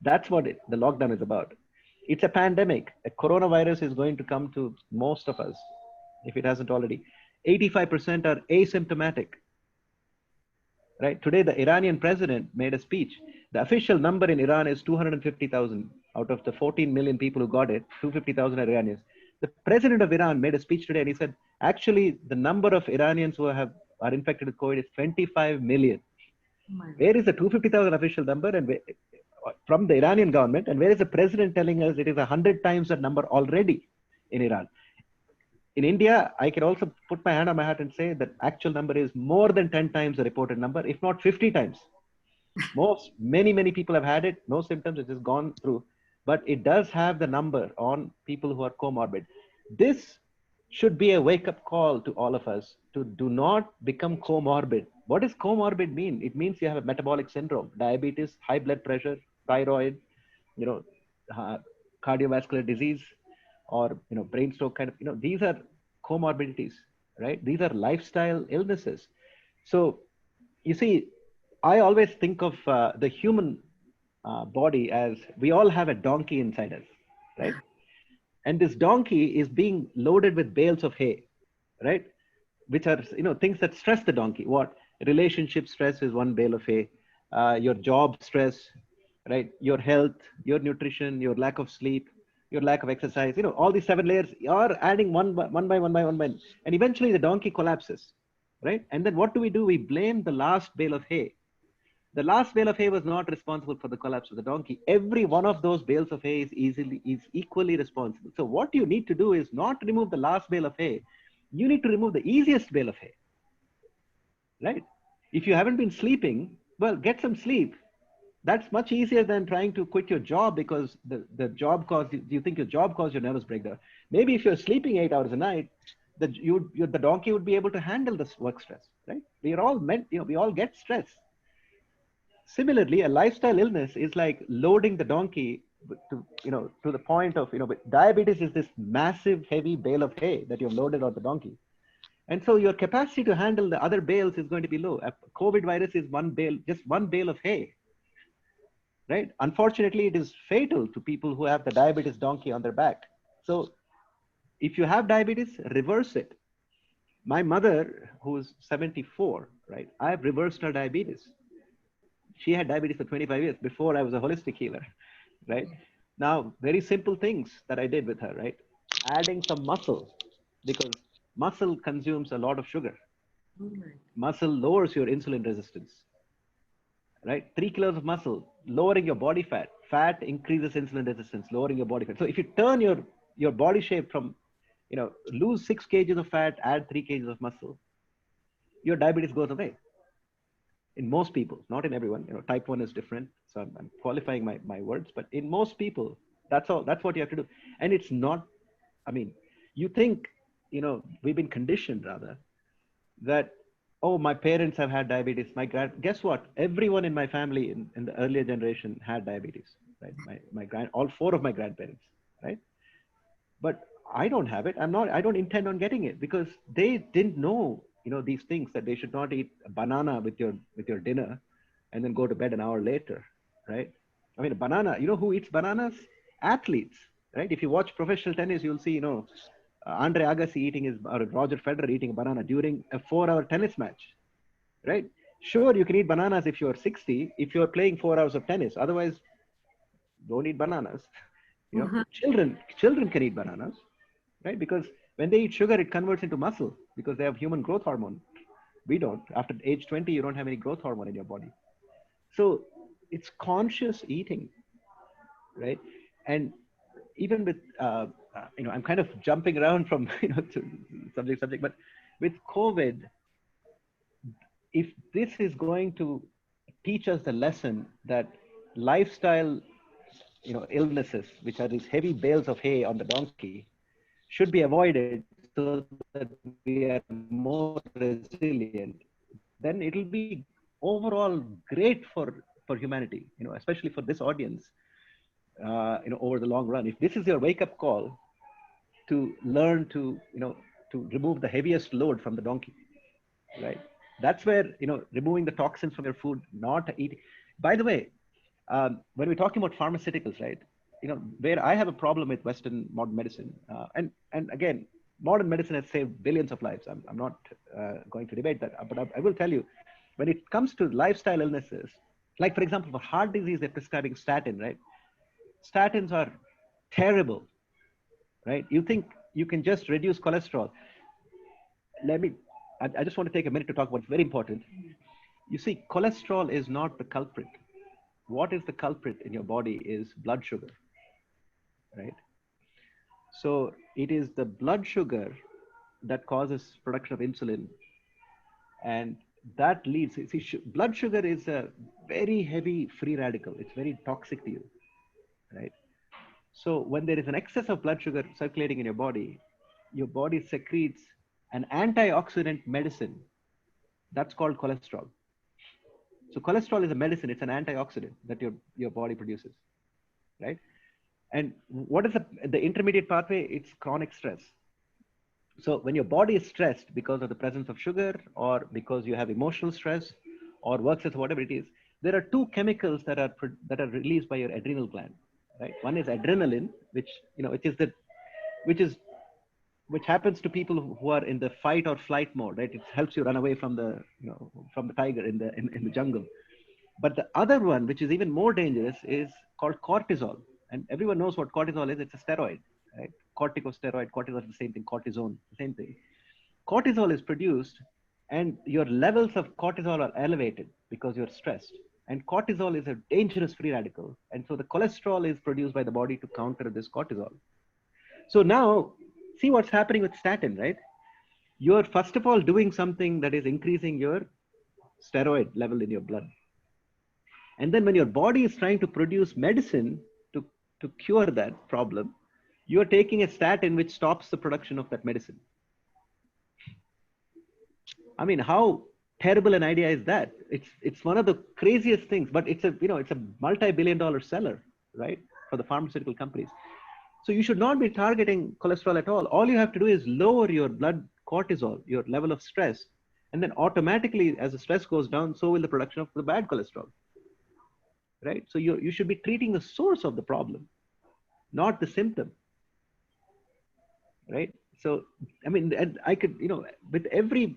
That's what the lockdown is about. It's a pandemic. A coronavirus is going to come to most of us, if it hasn't already. 85% are asymptomatic, right? Today, the Iranian president made a speech. The official number in Iran is 250,000. Out of the 14 million people who got it, 250,000 are Iranians. The president of Iran made a speech today and he said, actually, the number of Iranians who are infected with COVID is 25 million. Where is the 250,000 official number and from the Iranian government? And where is the president telling us it is 100 times that number already in Iran? In India, I can also put my hand on my heart and say that actual number is more than 10 times the reported number, if not 50 times. Many people have had it, no symptoms, it has gone through, but it does have the number on people who are comorbid. This should be a wake-up call to all of us to do not become comorbid. What does comorbid mean? It means you have a metabolic syndrome, diabetes, high blood pressure, thyroid, cardiovascular disease, or brain stroke kind of, these are comorbidities, right? These are lifestyle illnesses. So you see, I always think of the human body as we all have a donkey inside us, right? And this donkey is being loaded with bales of hay, right? Which are things that stress the donkey. What? Relationship stress is one bale of hay. Your job stress, right? Your health, your nutrition, your lack of sleep, your lack of exercise, all these 7 layers are adding one by one, and eventually the donkey collapses, right? And then what do? We blame the last bale of hay. The last bale of hay was not responsible for the collapse of the donkey. Every one of those bales of hay is equally responsible. So what you need to do is not remove the last bale of hay. You need to remove the easiest bale of hay, right? If you haven't been sleeping, well, get some sleep. That's much easier than trying to quit your job because the job caused you think your job caused your nervous breakdown. Maybe if you're sleeping 8 hours a night, the donkey would be able to handle this work stress, right? We are all meant, we all get stress. Similarly, a lifestyle illness is like loading the donkey to the point of, diabetes is this massive, heavy bale of hay that you've loaded on the donkey. And so your capacity to handle the other bales is going to be low. A COVID virus is one bale, just one bale of hay, right? Unfortunately, it is fatal to people who have the diabetes donkey on their back. So if you have diabetes, reverse it. My mother, who's 74, right? I've reversed her diabetes. She had diabetes for 25 years before I was a holistic healer, right? Now, very simple things that I did with her, right? Adding some muscle, because muscle consumes a lot of sugar. Muscle lowers your insulin resistance, right? 3 kilos of muscle, lowering your body fat. Fat increases insulin resistance, lowering your body fat. So if you turn your body shape from, lose 6 kgs of fat, add 3 kgs of muscle, your diabetes goes away. In most people, not in everyone. Type 1 is different. So I'm qualifying my words, but in most people, that's all. That's what you have to do. And it's not, you think, we've been conditioned rather that, oh, my parents have had diabetes. Guess what? Everyone in my family in the earlier generation had diabetes, right? All 4 of my grandparents, right? But I don't have it. I don't intend on getting it because they didn't know, these things, that they should not eat a banana with your dinner and then go to bed an hour later, right? A banana, who eats bananas? Athletes, right? If you watch professional tennis, you'll see, Andre Agassi or Roger Federer eating a banana during a 4-hour tennis match, right? Sure, you can eat bananas if you're 60, if you're playing 4 hours of tennis. Otherwise, don't eat bananas. Children can eat bananas, right? Because when they eat sugar, it converts into muscle because they have human growth hormone. We don't. After age 20, you don't have any growth hormone in your body. So it's conscious eating, right? And even with, I'm kind of jumping around from, to subject, but with COVID, if this is going to teach us the lesson that lifestyle, illnesses, which are these heavy bales of hay on the donkey, should be avoided so that we are more resilient, then it'll be overall great for humanity, especially for this audience, over the long run. If this is your wake-up call to learn to, to remove the heaviest load from the donkey, right? That's where, removing the toxins from your food, not eating. By the way, when we're talking about pharmaceuticals, right? Where I have a problem with Western modern medicine, and again, modern medicine has saved billions of lives. I'm not going to debate that, but I will tell you, when it comes to lifestyle illnesses, like for example, for heart disease, they're prescribing statin, right? Statins are terrible, right? You think you can just reduce cholesterol. I just want to take a minute to talk about what's very important. You see, cholesterol is not the culprit. What is the culprit in your body is blood sugar, right? So it is the blood sugar that causes production of insulin, and that leads, blood sugar is a very heavy free radical. It's very toxic to you, right? So when there is an excess of blood sugar circulating in your body secretes an antioxidant medicine that's called cholesterol. So cholesterol is a medicine. It's an antioxidant that your body produces, right? And what is the intermediate pathway? It's chronic stress. So when your body is stressed because of the presence of sugar, or because you have emotional stress, or work stress, whatever it is, there are 2 chemicals that are released by your adrenal gland, right? One is adrenaline, which happens to people who are in the fight or flight mode, right? It helps you run away from the tiger in the jungle. But the other one, which is even more dangerous, is called cortisol. And everyone knows what cortisol is. It's a steroid, right? Corticosteroid, cortisol is the same thing, cortisone, the same thing. Cortisol is produced, and your levels of cortisol are elevated because you're stressed. And cortisol is a dangerous free radical. And so the cholesterol is produced by the body to counter this cortisol. So now, see what's happening with statin, right? You're first of all doing something that is increasing your steroid level in your blood. And then when your body is trying to produce medicine to cure that problem, you're taking a statin which stops the production of that medicine. How terrible an idea is that? It's one of the craziest things, but it's a multi-billion-dollar seller, right? For the pharmaceutical companies. So you should not be targeting cholesterol at all. All you have to do is lower your blood cortisol, your level of stress. And then automatically, as the stress goes down, so will the production of the bad cholesterol, right? So you should be treating the source of the problem, not the symptom, right? So, I mean, and I could, with every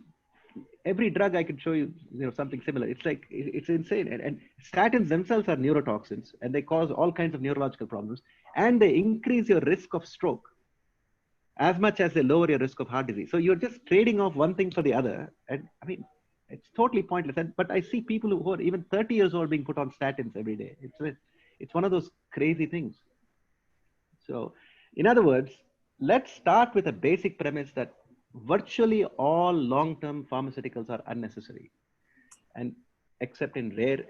drug I could show you, something similar. It's like, it's insane. And statins themselves are neurotoxins, and they cause all kinds of neurological problems, and they increase your risk of stroke as much as they lower your risk of heart disease. So you're just trading off one thing for the other. And I mean, it's totally pointless. But I see people who are even 30 years old being put on statins every day. It's one of those crazy things. So in other words, let's start with a basic premise that virtually all long-term pharmaceuticals are unnecessary, and except in rare,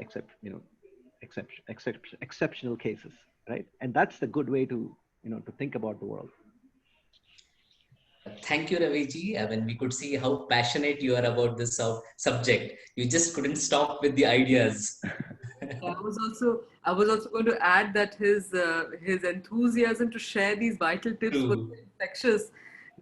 exceptional cases, right? And that's the good way to think about the world. Thank you, Raviji. I mean, we could see how passionate you are about this subject. You just couldn't stop with the ideas. I was also going to add that his enthusiasm to share these vital tips was True. infectious.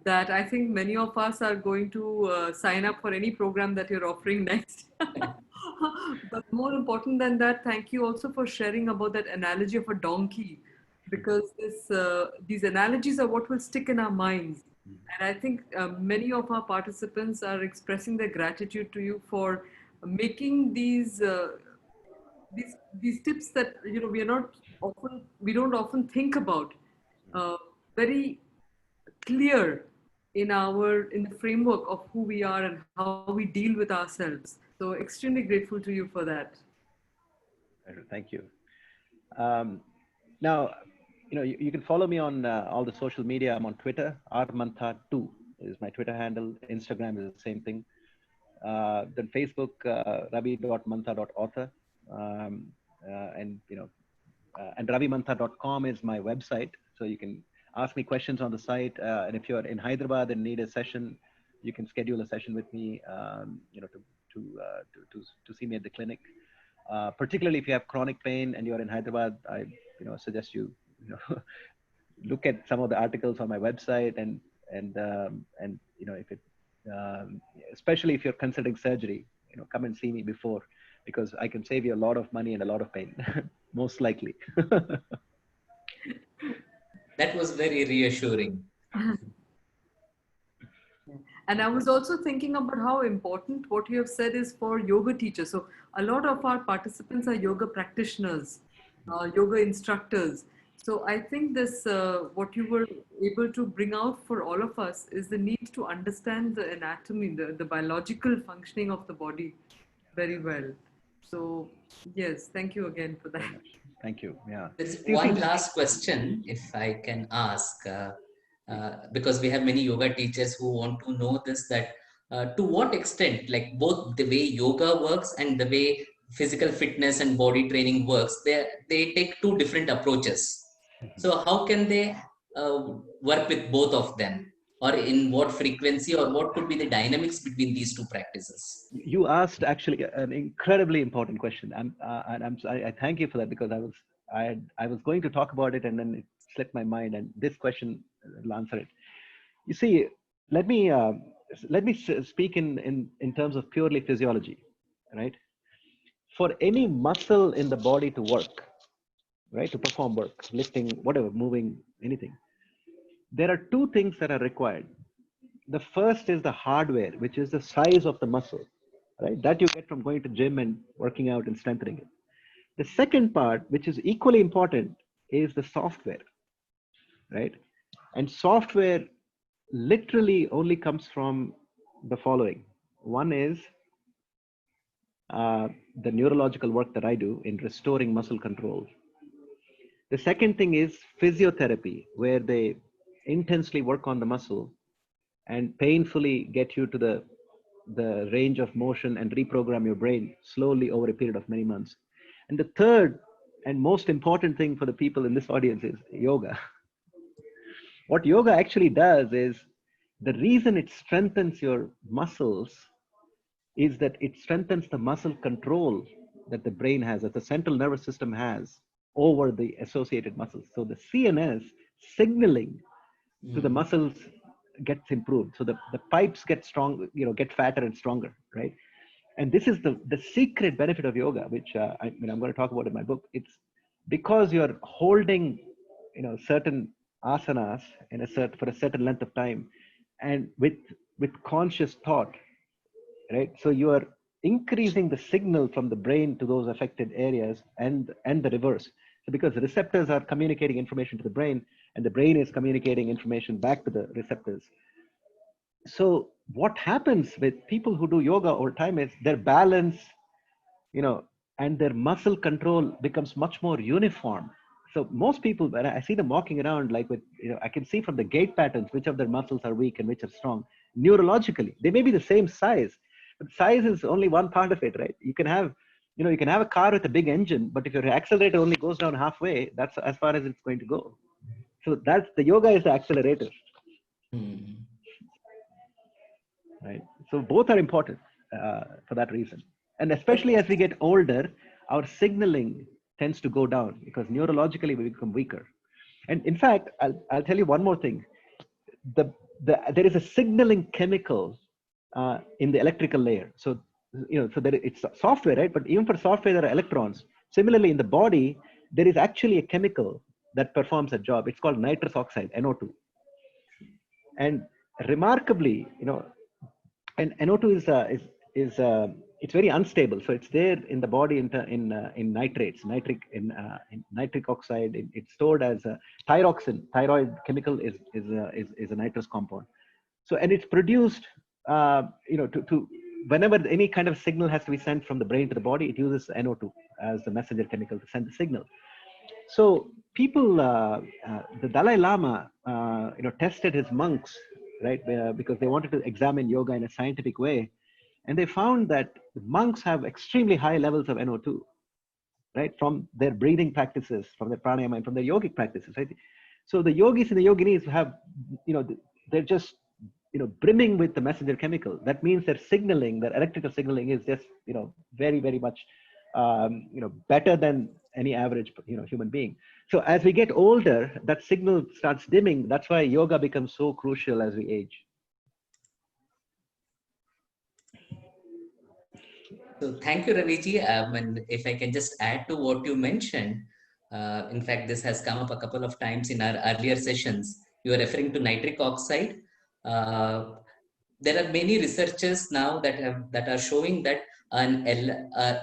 That I think many of us are going to sign up for any program that you're offering next. But more important than that, thank you also for sharing about that analogy of a donkey, because these analogies are what will stick in our minds. And I think many of our participants are expressing their gratitude to you for making these tips that we don't often think about, very clear in the framework of who we are and how we deal with ourselves. So extremely grateful to you for that. Thank you. Now, you can follow me on all the social media. I'm on Twitter. rmantha2 is my Twitter handle. Instagram is the same thing. Then Facebook, ravi.mantha.author. And ravimantha.com is my website. So you can ask me questions on the site. And if you're in Hyderabad and need a session, you can schedule a session with me, to see me at the clinic. Particularly if you have chronic pain and you're in Hyderabad, I suggest you look at some of the articles on my website, and if it especially if you're considering surgery, come and see me before, because I can save you a lot of money and a lot of pain, most likely. That was very reassuring. And I was also thinking about how important what you have said is for yoga teachers. So a lot of our participants are yoga practitioners, yoga instructors. So I think this, what you were able to bring out for all of us is the need to understand the anatomy, the biological functioning of the body very well. So yes, thank you again for that. Thank you. Yeah. There's one last question, if I can ask, because we have many yoga teachers who want to know this, that to what extent, like both the way yoga works and the way physical fitness and body training works, they take two different approaches. So how can they work with both of them, or in what frequency, or what could be the dynamics between these two practices? You asked actually an incredibly important question, and I thank you for that, because I was going to talk about it and then it slipped my mind, and this question will answer it. You see, let me speak in terms of purely physiology, right? For any muscle in the body to work, right, to perform work, lifting, whatever, moving, anything, there are two things that are required. The first is the hardware, which is the size of the muscle, right? That you get from going to gym and working out and strengthening it. The second part, which is equally important, is the software, right? And software literally only comes from the following. One is the neurological work that I do in restoring muscle control. The second thing is physiotherapy, where they intensely work on the muscle and painfully get you to the range of motion and reprogram your brain slowly over a period of many months. And the third and most important thing for the people in this audience is yoga. What yoga actually does is, the reason it strengthens your muscles is that it strengthens the muscle control that the brain has, that the central nervous system has over the associated muscles. So the CNS signaling to the muscles gets improved. So the pipes get strong, get fatter and stronger, right? And this is the secret benefit of yoga, which I'm going to talk about in my book. It's because you're holding, certain asanas for a certain length of time, and with conscious thought, right? So you are increasing the signal from the brain to those affected areas, and the reverse. So because the receptors are communicating information to the brain, and the brain is communicating information back to the receptors. So what happens with people who do yoga over time is their balance, and their muscle control becomes much more uniform. So most people, when I see them walking around, like with, I can see from the gait patterns which of their muscles are weak and which are strong. Neurologically, they may be the same size, but size is only one part of it, right? You can have a car with a big engine, but if your accelerator only goes down halfway, that's as far as it's going to go. So that's the yoga is the accelerator, right? So both are important for that reason. And especially as we get older, our signaling tends to go down because neurologically we become weaker. And in fact, I'll tell you one more thing. There is a signaling chemical in the electrical layer. So, so it's software, right? But even for software, there are electrons. Similarly, in the body, there is actually a chemical that performs a job. It's called nitrous oxide, NO2. And remarkably, and NO2 is it's very unstable. So it's there in the body in nitrates, in nitric oxide. It's stored as a thyroxine. Thyroid chemical is a nitrous compound. So, and it's produced, to whenever any kind of signal has to be sent from the brain to the body, it uses NO2 as the messenger chemical to send the signal. So people, the Dalai Lama, tested his monks, right? Because they wanted to examine yoga in a scientific way. And they found that monks have extremely high levels of NO2, right? From their breathing practices, from their pranayama, and from their yogic practices, right? So the yogis and the yoginis have, they're just, brimming with the messenger chemical. That means their signaling, their electrical signaling is just, very, very much, better than any average, human being. So as we get older, that signal starts dimming. That's why yoga becomes so crucial as we age. So thank you, Raviji. And if I can just add to what you mentioned, in fact, this has come up a couple of times in our earlier sessions. You are referring to nitric oxide. There are many researchers now that are showing that an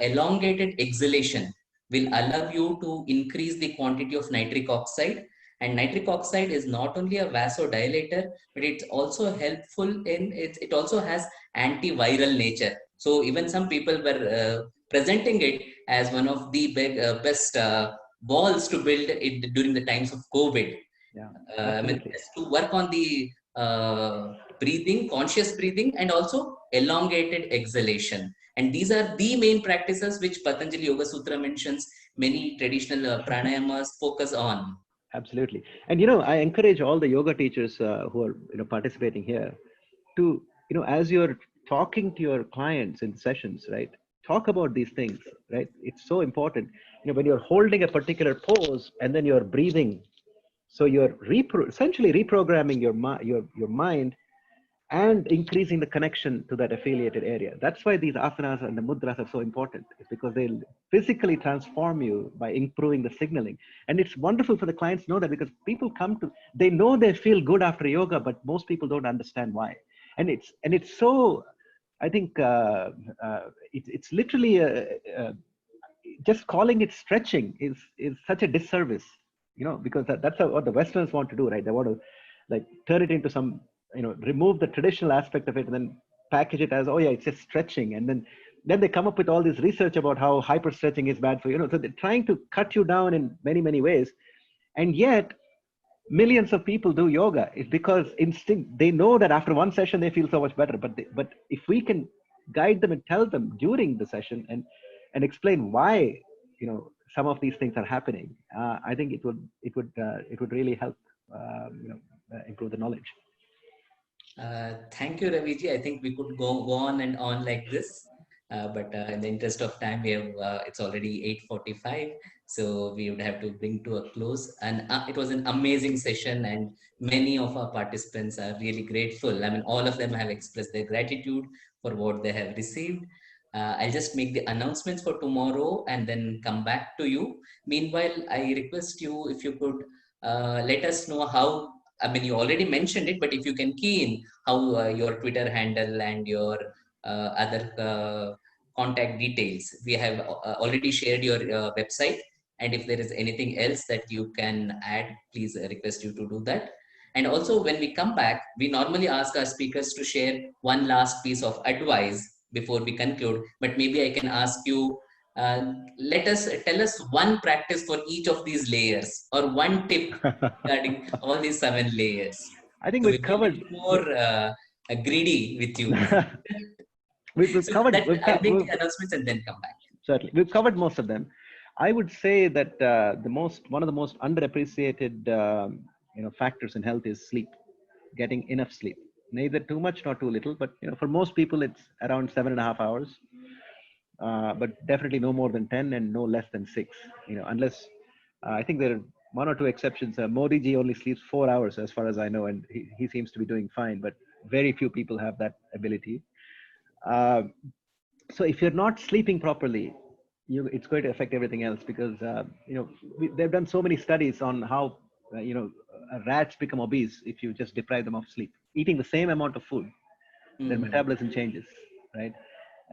elongated exhalation will allow you to increase the quantity of nitric oxide. And nitric oxide is not only a vasodilator, but it's also helpful in it also has antiviral nature. So even some people were presenting it as one of the best balls to build it during the times of COVID. Yeah, I mean, just to work on the breathing, conscious breathing, and also elongated exhalation. And these are the main practices which Patanjali Yoga Sutra mentions. Many traditional pranayamas focus on. Absolutely. And, I encourage all the yoga teachers who are, participating here to, as you're talking to your clients in sessions, right, talk about these things, right? It's so important. When you're holding a particular pose and then you're breathing, so you're essentially reprogramming your mind and increasing the connection to that affiliated area. That's why these asanas and the mudras are so important. It's because they physically transform you by improving the signaling. And it's wonderful for the clients to know that, because people they know they feel good after yoga, but most people don't understand why. And it's so, I think it's literally just calling it stretching is such a disservice, because that's what the Westerners want to do, right? They want to like turn it into some, remove the traditional aspect of it and then package it as, oh yeah, it's just stretching. And then they come up with all this research about how hyper stretching is bad for you. So they're trying to cut you down in many, many ways. And yet millions of people do yoga. It's because they know that after one session, they feel so much better. But if we can guide them and tell them during the session and explain why, some of these things are happening, I think it would really help, improve the knowledge. Thank you, Raviji. I think we could go on and on like this. But in the interest of time, we have it's already 8:45, so we would have to bring to a close. And it was an amazing session, and many of our participants are really grateful. I mean, all of them have expressed their gratitude for what they have received. I'll just make the announcements for tomorrow and then come back to you. Meanwhile, I request you if you could let us know how. I mean, you already mentioned it, but if you can key in how your Twitter handle and your other contact details. We have already shared your website, and if there is anything else that you can add, please request you to do that. And also, when we come back, we normally ask our speakers to share one last piece of advice before we conclude. But maybe I can ask you, tell us one practice for each of these layers, or one tip regarding all these 7 layers. I think So we we've will be a covered. little more greedy with you. We've So covered. that I'll make the announcements and then come back. Certainly, we've covered most of them. I would say that one of the most underappreciated factors in health is sleep, getting enough sleep. Neither too much nor too little, but for most people it's around 7.5 hours, but definitely no more than 10 and no less than 6. Unless I think there are one or two exceptions. Modi ji only sleeps 4 hours, as far as I know, and he seems to be doing fine. But very few people have that ability. Uh, so if you're not sleeping properly, it's going to affect everything else, because they've done so many studies on how rats become obese if you just deprive them of sleep. Eating the same amount of food, their metabolism changes, right?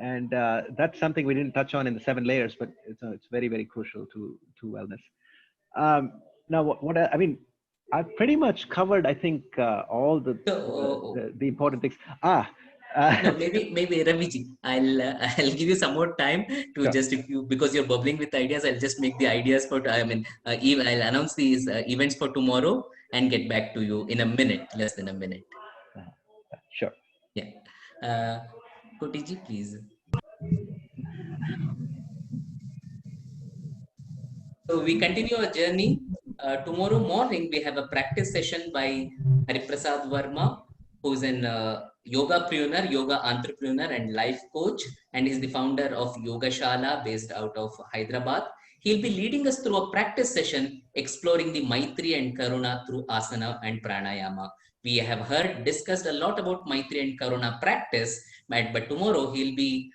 And that's something we didn't touch on in the 7 layers, but it's very, very crucial to wellness. Now, I mean, I've pretty much covered, I think, all the important things. No, maybe Raviji, I'll give you some more time to Sure. just, if you, because you're bubbling with ideas, I'll just make the ideas for, I'll announce these events for tomorrow and get back to you in a minute, less than a minute. Sure. Yeah. Kotiji, please. So we continue our journey. Tomorrow morning, we have a practice session by Hariprasad Verma, who's an yoga-preneur, yoga entrepreneur, and life coach, and is the founder of Yoga Shala based out of Hyderabad. He'll be leading us through a practice session exploring the Maitri and Karuna through asana and pranayama. We have discussed a lot about Maitri and Karuna practice, but tomorrow he'll be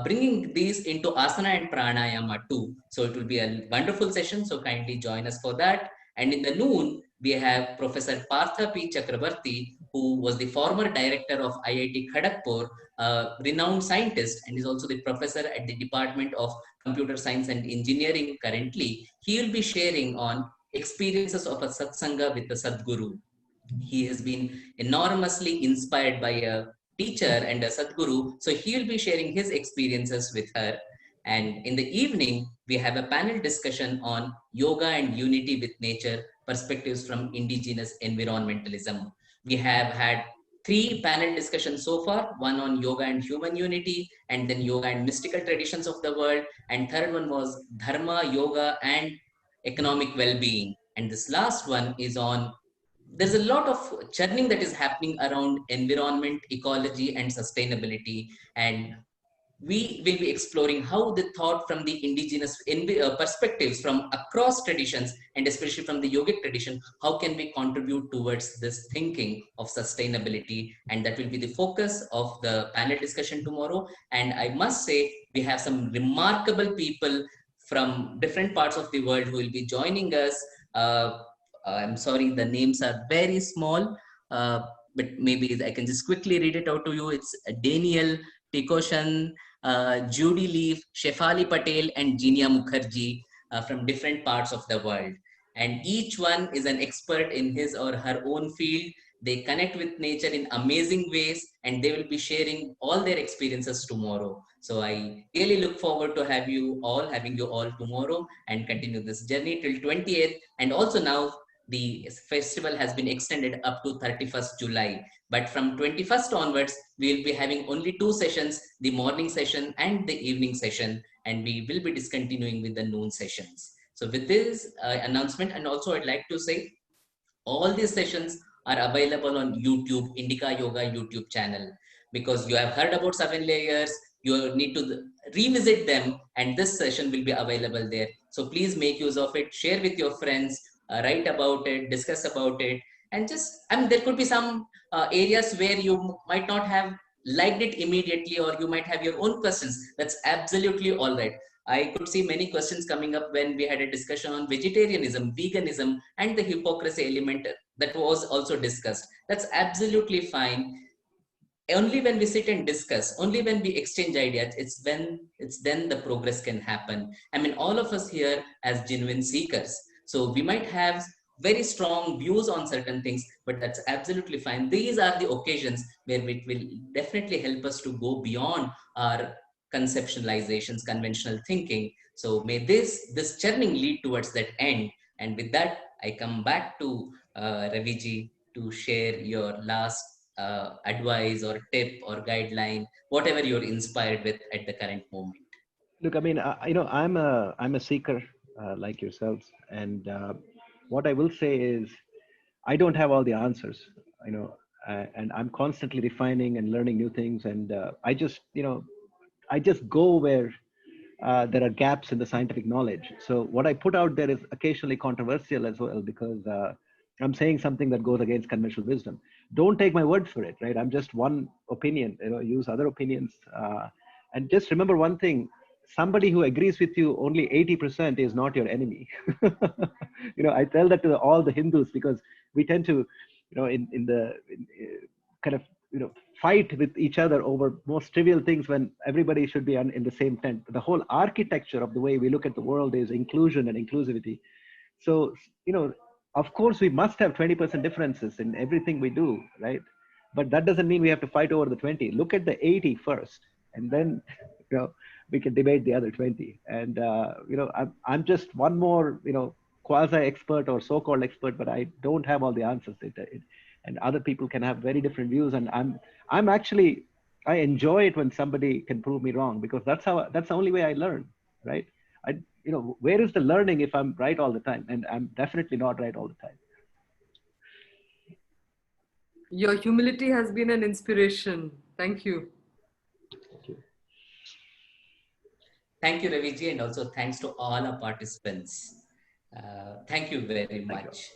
bringing these into asana and pranayama too. So it will be a wonderful session. So kindly join us for that. And in the noon, we have Professor Partha P. Chakrabarti, who was the former director of IIT Kharagpur, a renowned scientist, and is also the professor at the Department of Computer Science and Engineering currently. He will be sharing on experiences of a satsanga with the Sadguru. He has been enormously inspired by a teacher and a Sadguru. So he will be sharing his experiences with her. And in the evening, we have a panel discussion on yoga and unity with nature, perspectives from indigenous environmentalism. We have had 3 panel discussions so far, one on yoga and human unity, and then yoga and mystical traditions of the world. And third one was dharma, yoga, and economic well-being. And this last one is on, there's a lot of churning that is happening around environment, ecology, and sustainability. And we will be exploring how the thought from the indigenous perspectives from across traditions, and especially from the yogic tradition, how can we contribute towards this thinking of sustainability? And that will be the focus of the panel discussion tomorrow. And I must say, we have some remarkable people from different parts of the world who will be joining us. I'm sorry, the names are very small, but maybe I can just quickly read it out to you. It's Daniel Tikoshan, Judy Leaf, Shefali Patel, and Jinia Mukherjee from different parts of the world. And each one is an expert in his or her own field. They connect with nature in amazing ways, and they will be sharing all their experiences tomorrow. So I really look forward to having you all tomorrow and continue this journey till 20th. And also now the festival has been extended up to 31st July. But from 21st onwards, we will be having only 2 sessions, the morning session and the evening session, and we will be discontinuing with the noon sessions. So with this announcement, and also I'd like to say, all these sessions are available on YouTube, Indica Yoga YouTube channel, because you have heard about 7 layers, You need to revisit them, and this session will be available there. So please make use of it, share with your friends, write about it, discuss about it, and just, I mean, there could be some areas where you might not have liked it immediately, or you might have your own questions. That's absolutely all right. I could see many questions coming up when we had a discussion on vegetarianism, veganism, and the hypocrisy element that was also discussed. That's absolutely fine. Only when we sit and discuss, only when we exchange ideas, it's then the progress can happen. I mean, all of us here as genuine seekers, so we might have very strong views on certain things, but that's absolutely fine. These are the occasions where it will definitely help us to go beyond our conceptualizations, conventional thinking. So may this churning lead towards that end. And with that, I come back to Raviji to share your last advice or tip or guideline, whatever you're inspired with at the current moment. Look, I mean, I'm a seeker like yourselves, and what I will say is, I don't have all the answers, you know, and I'm constantly refining and learning new things, and I just go where there are gaps in the scientific knowledge. So what I put out there is occasionally controversial as well, because I'm saying something that goes against conventional wisdom. Don't take my word for it, right? I'm just one opinion. Use other opinions, and just remember one thing: somebody who agrees with you only 80% is not your enemy. I tell that to all the Hindus, because we tend to, kind of, fight with each other over most trivial things when everybody should be in the same tent. The whole architecture of the way we look at the world is inclusion and inclusivity. So, of course, we must have 20% differences in everything we do, right? But that doesn't mean we have to fight over the 20. Look at the 80 first, and then, we can debate the other 20. And, I'm just one more, quasi-expert or so-called expert, but I don't have all the answers. And other people can have very different views. And I'm actually, I enjoy it when somebody can prove me wrong, because that's the only way I learn, right? Where is the learning if I'm right all the time? And I'm definitely not right all the time. Your humility has been an inspiration. Thank you. Thank you. Thank you, Raviji, and also thanks to all our participants. Thank you very much.